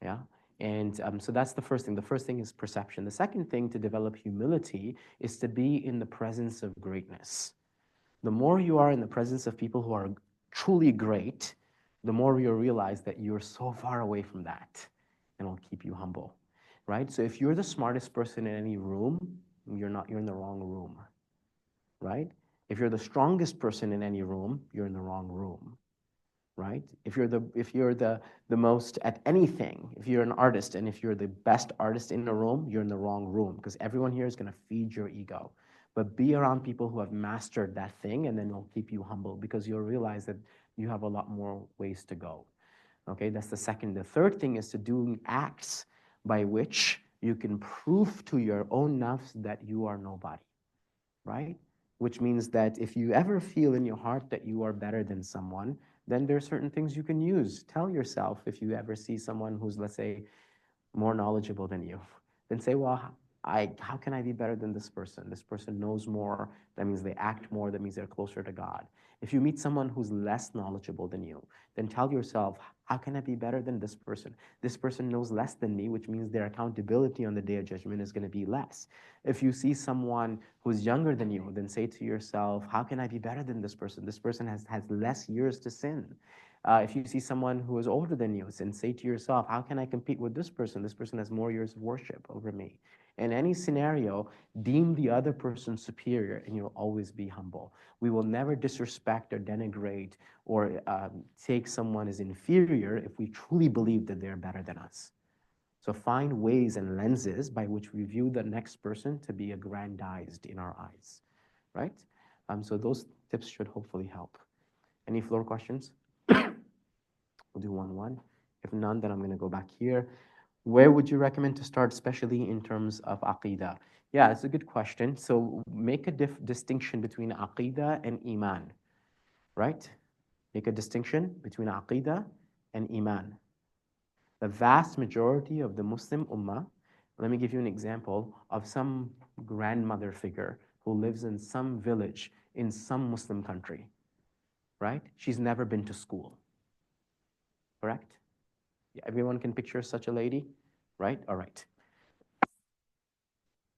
Yeah? And so that's the first thing. The first thing is perception. The second thing to develop humility is to be in the presence of greatness. The more you are in the presence of people who are truly great, the more you'll realize that you're so far away from that, and it'll keep you humble, right? So if you're the smartest person in any room, you're in the wrong room, right? If you're the strongest person in any room, you're in the wrong room, right? If you're the most at anything, if you're an artist and if you're the best artist in a room, you're in the wrong room, because everyone here is going to feed your ego. But be around people who have mastered that thing, and then it'll keep you humble, because you'll realize that you have a lot more ways to go. Okay, that's the second. The third thing is to do acts by which you can prove to your own nafs that you are nobody, right? Which means that if you ever feel in your heart that you are better than someone, then there are certain things you can use. Tell yourself, if you ever see someone who's, let's say, more knowledgeable than you, then say, well, how can I be better than this person? This person knows more. That means they act more. That means they're closer to God. If you meet someone who's less knowledgeable than you, then tell yourself, how can I be better than this person? This person knows less than me, which means their accountability on the day of judgment is going to be less. If you see someone who's younger than you, then say to yourself, how can I be better than this person? This person has less years to sin. If you see someone who is older than you, then say to yourself, how can I compete with this person? This person has more years of worship over me. In any scenario, deem the other person superior and you'll always be humble. We will never disrespect or denigrate or take someone as inferior if we truly believe that they're better than us. So find ways and lenses by which we view the next person to be aggrandized in our eyes, right? So those tips should hopefully help. Any floor questions? We'll do one. If none, then I'm going to go back here. Where would you recommend to start, especially in terms of aqidah? Yeah, it's a good question. So make a distinction between aqidah and iman, right? Make a distinction between aqidah and iman. The vast majority of the Muslim ummah, let me give you an example of some grandmother figure who lives in some village in some Muslim country, right? She's never been to school, correct? Yeah, everyone can picture such a lady, right? All right.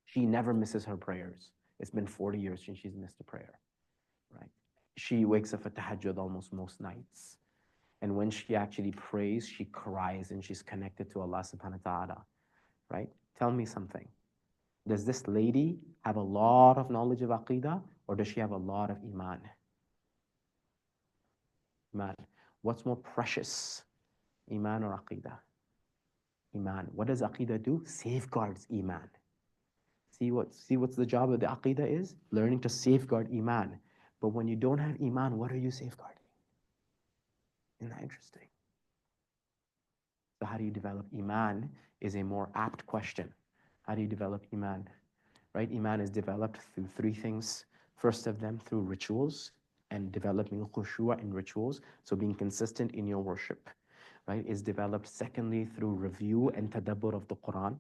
She never misses her prayers. It's been 40 years since she's missed a prayer, right? She wakes up at tahajjud almost most nights. And when she actually prays, she cries and she's connected to Allah subhanahu wa ta'ala, right? Tell me something. Does this lady have a lot of knowledge of aqidah or does she have a lot of iman? Iman. What's more precious, iman or aqidah? Iman. What does aqidah do? Safeguards iman. See what's the job of the aqidah is? Learning to safeguard iman. But when you don't have iman, what are you safeguarding? Isn't that interesting? So how do you develop iman is a more apt question. How do you develop iman? Right? Iman is developed through three things. First of them, through rituals and developing khushu' in rituals. So being consistent in your worship, right? Is developed secondly through review and tadabbur of the Quran,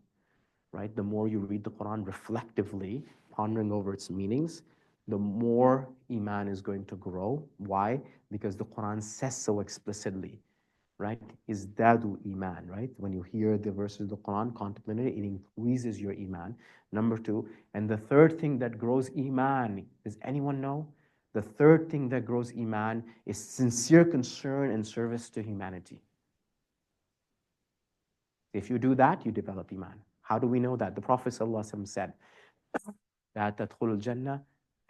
right? The more you read the Quran reflectively, pondering over its meanings, the more iman is going to grow. Why? Because the Quran says so explicitly, right? Izdadu iman, right? When you hear the verses of the Quran, contemplate it, it increases your iman. Number two, and the third thing that grows iman, does anyone know? The third thing that grows iman is sincere concern and service to humanity. If you do that, you develop iman. How do we know that? The Prophet ﷺ said, لا تدخلوا الجنة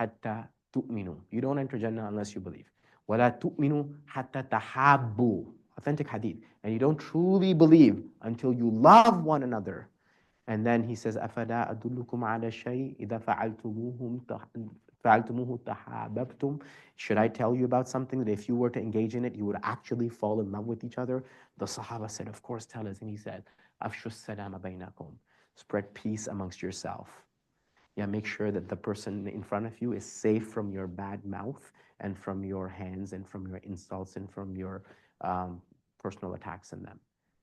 حتى تؤمنوا. You don't enter Jannah unless you believe. ولا تؤمنوا حتى تحابوا. Authentic hadith. And you don't truly believe until you love one another. And then he says, أفلا أدلكم على شيء إذا فعلتموه تحاببتم. Should I tell you about something that if you were to engage in it, you would actually fall in love with each other? The Sahaba said, of course, tell us. And he said, أفشوا السلام بينكم. Spread peace amongst yourself. Yeah, make sure that the person in front of you is safe from your bad mouth and from your hands and from your insults and from your personal attacks on them.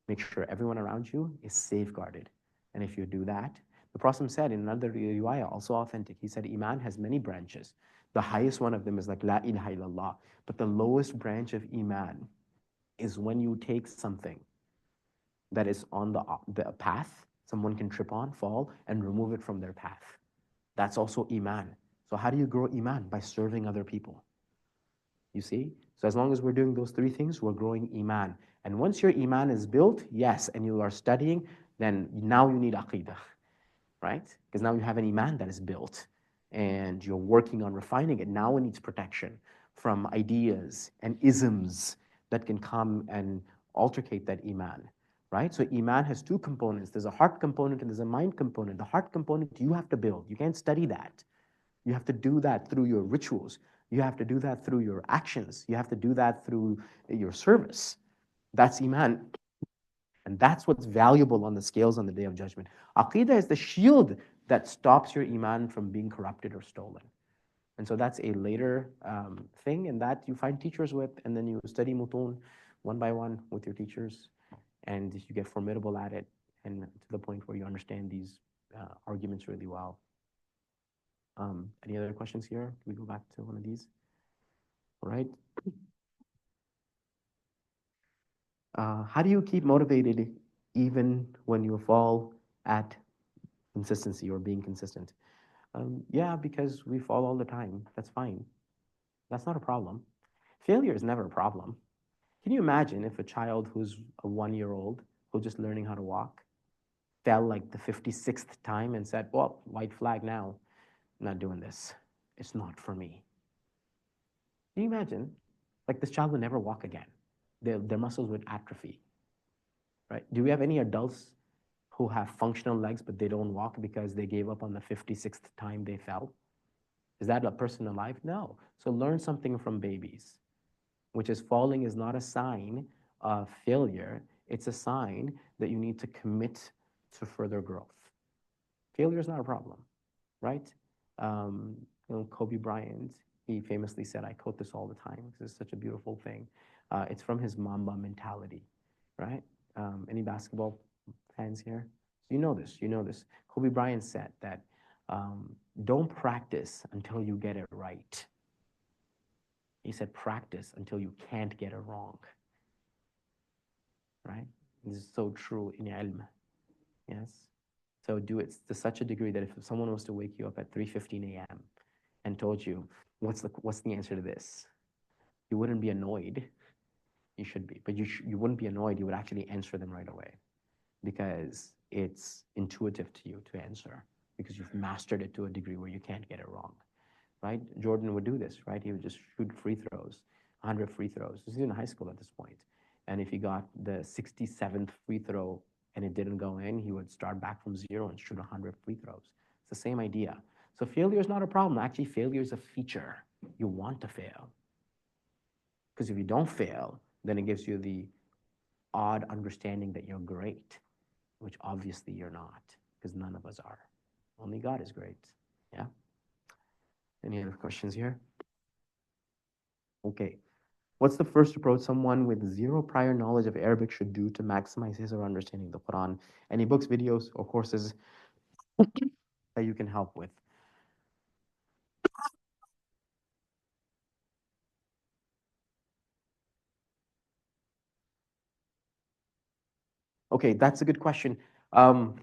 Make sure everyone around you is safeguarded. And if you do that, the Prophet said in another riwayah, also authentic, he said, Iman has many branches. The highest one of them is like La ilaha illallah. But the lowest branch of Iman is when you take something that is on the path, someone can trip on, fall, and remove it from their path. That's also iman. So how do you grow iman? By serving other people. You see? So as long as we're doing those three things, we're growing iman. And once your iman is built, yes, and you are studying, then now you need aqidah, right? Because now you have an iman that is built and you're working on refining it. Now it needs protection from ideas and isms that can come and altercate that iman, right? So iman has two components. There's a heart component and there's a mind component. The heart component you have to build. You can't study that. You have to do that through your rituals. You have to do that through your actions. You have to do that through your service. That's iman. And that's what's valuable on the scales on the day of judgment. Aqidah is the shield that stops your iman from being corrupted or stolen. And so that's a later thing, and that you find teachers with, and then you study mutun one by one with your teachers, and you get formidable at it, and to the point where you understand these arguments really well. Any other questions here? Can we go back to one of these? right? How do you keep motivated even when you fall at consistency or being consistent? Yeah, because we fall all the time. That's fine. That's not a problem. Failure is never a problem. Can you imagine if a child who's a 1 year old who's just learning how to walk fell like the 56th time and said, well, white flag now, I'm not doing this. It's not for me. Can you imagine? Like this child would never walk again. Their muscles would atrophy, right? Do we have any adults who have functional legs but they don't walk because they gave up on the 56th time they fell? Is that a person alive? No. So learn something from babies, which is falling is not a sign of failure. It's a sign that you need to commit to further growth. Failure is not a problem, right? Um, Kobe Bryant, he famously said, I quote this all the time because it's such a beautiful thing. It's from his Mamba mentality, right? Any basketball fans here? So you know this, you know this. Kobe Bryant said that don't practice until you get it right. He said practice until you can't get it wrong, right? This is so true in ilm, yes? So do it to such a degree that if someone was to wake you up at 3:15 a.m. and told you, what's the answer to this? You wouldn't be annoyed. You should be, but you wouldn't be annoyed. You would actually answer them right away because it's intuitive to you to answer because you've mastered it to a degree where you can't get it wrong, right? Jordan would do this, right? He would just shoot free throws, 100 free throws. This is in high school at this point. And if he got the 67th free throw and it didn't go in, he would start back from zero and shoot 100 free throws. It's the same idea. So failure is not a problem. Actually, failure is a feature. You want to fail. Because if you don't fail, then it gives you the odd understanding that you're great, which obviously you're not, because none of us are. Only God is great. Yeah? Any other questions here? Okay. What's the first approach someone with zero prior knowledge of Arabic should do to maximize his or her understanding of the Quran? Any books, videos, or courses that you can help with? Okay, that's a good question. Um,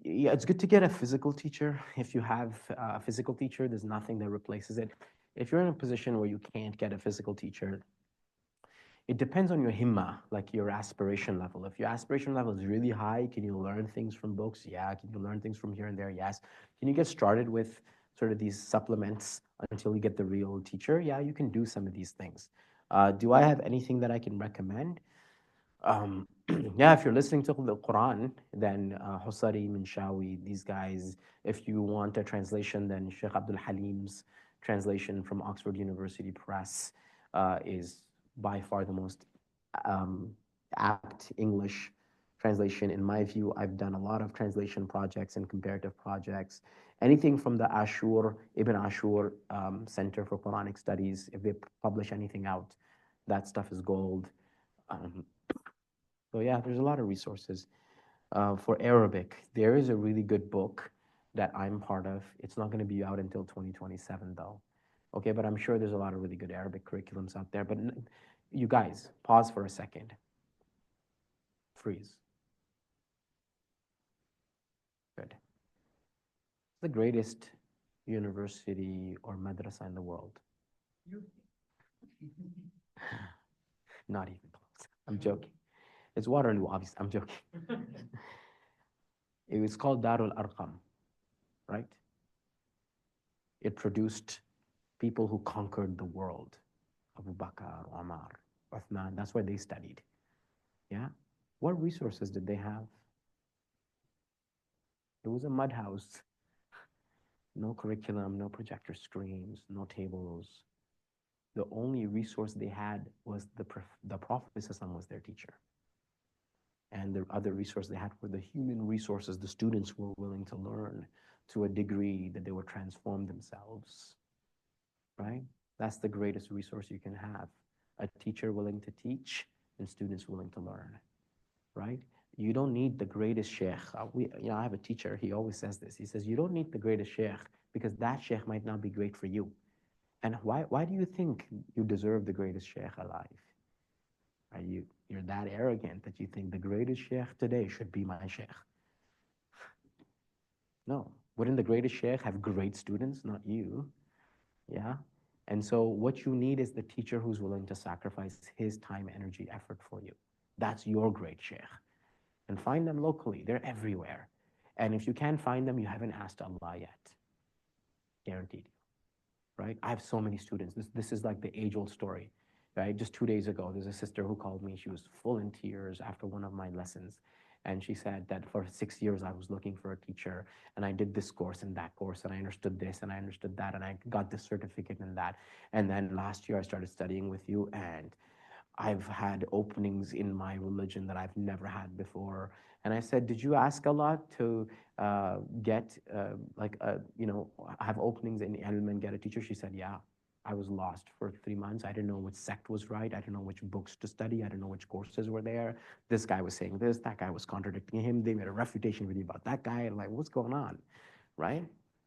yeah, it's good to get a physical teacher. If you have a physical teacher, there's nothing that replaces it. If you're in a position where you can't get a physical teacher, it depends on your himma, like your aspiration level. If your aspiration level is really high, can you learn things from books? Yeah. Can you learn things from here and there? Yes. Can you get started with sort of these supplements until you get the real teacher? Yeah, you can do some of these things. Do I have anything that I can recommend? Um, yeah, if you're listening to the Quran, then Husari, Minshawi, these guys. If you want a translation, then Sheikh Abdul Halim's translation from Oxford University Press is by far the most um, apt English translation. In my view, I've done a lot of translation projects and comparative projects. Anything from the Ibn Ashur Center for Quranic Studies, if they publish anything out, that stuff is gold. Um, so yeah, there's a lot of resources. For Arabic, there is a really good book that I'm part of. It's not going to be out until 2027 though. Okay, but I'm sure there's a lot of really good Arabic curriculums out there. But you guys, pause for a second. Freeze. Good. The greatest university or madrasa in the world. Not even close. I'm joking. It's Waterloo, obviously. I'm joking. It was called Darul Arqam, right? It produced people who conquered the world. Abu Bakr, Omar, Uthman, that's where they studied. Yeah? What resources did they have? It was a mud house. No curriculum, no projector screens, no tables. The only resource they had was the Prophet was their teacher. And the other resource they had were the human resources. The students were willing to learn to a degree that they would transform themselves, right? That's the greatest resource you can have. A teacher willing to teach and students willing to learn, right? You don't need the greatest sheikh. I have a teacher, he always says this. He says, you don't need the greatest sheikh because that sheikh might not be great for you. And why do you think you deserve the greatest sheikh alive? Are you're that arrogant that you think the greatest sheikh today should be my sheikh? No. Wouldn't the greatest sheikh have great students, not you? Yeah. And so what you need is the teacher who's willing to sacrifice his time, energy, effort for you. That's your great sheikh. And find them locally. They're everywhere. And if you can't find them, you haven't asked Allah yet. Guaranteed. Right? I have so many students. This is like the age-old story, right? Just 2 days ago, there's a sister who called me. She was full in tears after one of my lessons. And she said that for 6 years, I was looking for a teacher, and I did this course and that course, and I understood this, and I understood that, and I got this certificate and that. And then last year, I started studying with you, and I've had openings in my religion that I've never had before. And I said, did you ask Allah to get, have openings in ilm and get a teacher? She said, yeah. I was lost for 3 months. I didn't know which sect was right. I didn't know which books to study. I didn't know which courses were there. This guy was saying this. That guy was contradicting him. They made a refutation video about that guy. And like, what's going on, right?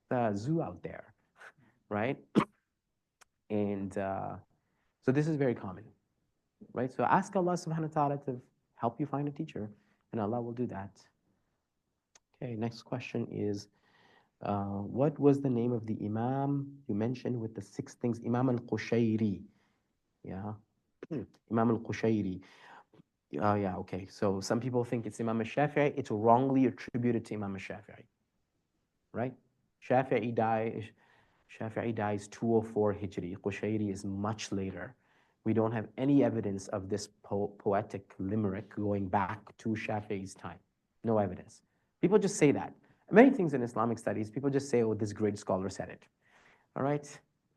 The zoo out there, right? And so this is very common, right? So ask Allah subhanahu wa ta'ala to help you find a teacher, and Allah will do that. Okay, next question is, what was the name of the Imam you mentioned with the 6 things? Imam al-Qushayri. Yeah, Imam al-Qushayri. Yeah, okay. So some people think it's Imam al-Shafi'i. It's wrongly attributed to Imam al-Shafi'i, right? Shafi'i died, Shafi'i dies 204 Hijri. Qushayri is much later. We don't have any evidence of this poetic limerick going back to Shafi'i's time. No evidence. People just say that. Many things in Islamic studies, people just say, oh, this great scholar said it. All right?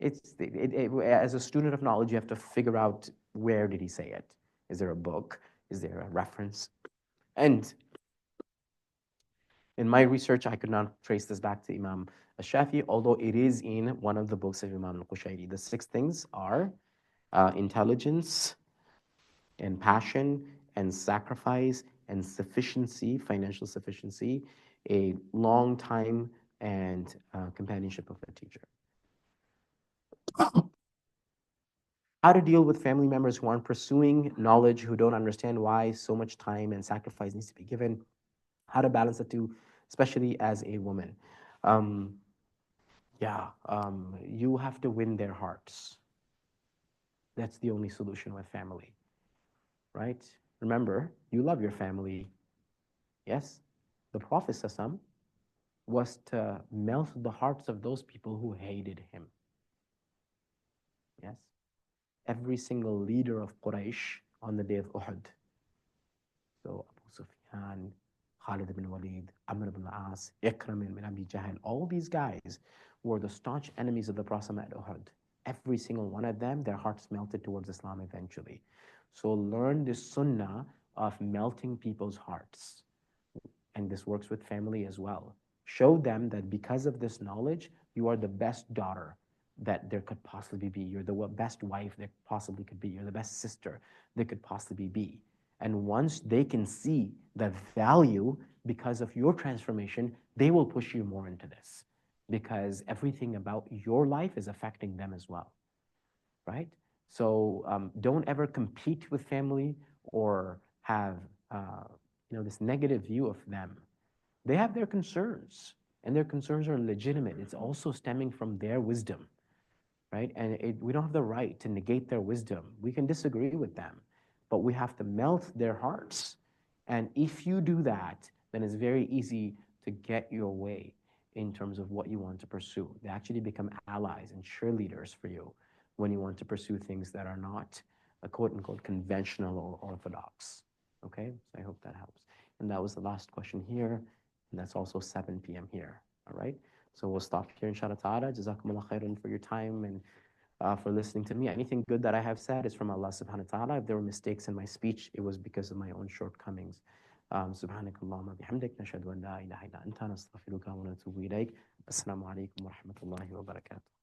As a student of knowledge, you have to figure out, where did he say it? Is there a book? Is there a reference? And in my research, I could not trace this back to Imam al-Shafi, although it is in one of the books of Imam al-Qushayri. The 6 things are intelligence and passion and sacrifice and sufficiency, financial sufficiency, a long time, and companionship of a teacher. How to deal with family members who aren't pursuing knowledge, who don't understand why so much time and sacrifice needs to be given. How to balance the two, especially as a woman. You have to win their hearts. That's the only solution with family, right? Remember, you love your family. Yes? The Prophet ﷺ was to melt the hearts of those people who hated him. Yes? Every single leader of Quraysh on the day of Uhud. So Abu Sufyan, Khalid ibn Walid, Amr ibn al-As, Ikram ibn Abi Jahl, all these guys were the staunch enemies of the Prophet at Uhud. Every single one of them, their hearts melted towards Islam eventually. So learn this sunnah of melting people's hearts. And this works with family as well. Show them that because of this knowledge, you are the best daughter that there could possibly be. You're the best wife there possibly could be. You're the best sister there could possibly be. And once they can see the value because of your transformation, they will push you more into this, because everything about your life is affecting them as well, right? So don't ever compete with family or have this negative view of them. They have their concerns, and their concerns are legitimate. It's also stemming from their wisdom, right? And we don't have the right to negate their wisdom. We can disagree with them, but we have to melt their hearts. And if you do that, then it's very easy to get your way in terms of what you want to pursue. They actually become allies and cheerleaders for you when you want to pursue things that are not a quote unquote conventional or orthodox. Okay, so I hope that helps. And that was the last question here, and that's also 7 p.m. here. All right, so we'll stop here, inshallah ta'ala. Jazakumullah khairan for your time and for listening to me. Anything good that I have said is from Allah subhanahu wa ta'ala. If there were mistakes in my speech, it was because of my own shortcomings. سبحانك اللهم بحمدك نشهد أن لا إله إلا أنت نستغفرك ونتوب إليك. السلام عليكم ورحمة الله وبركاته.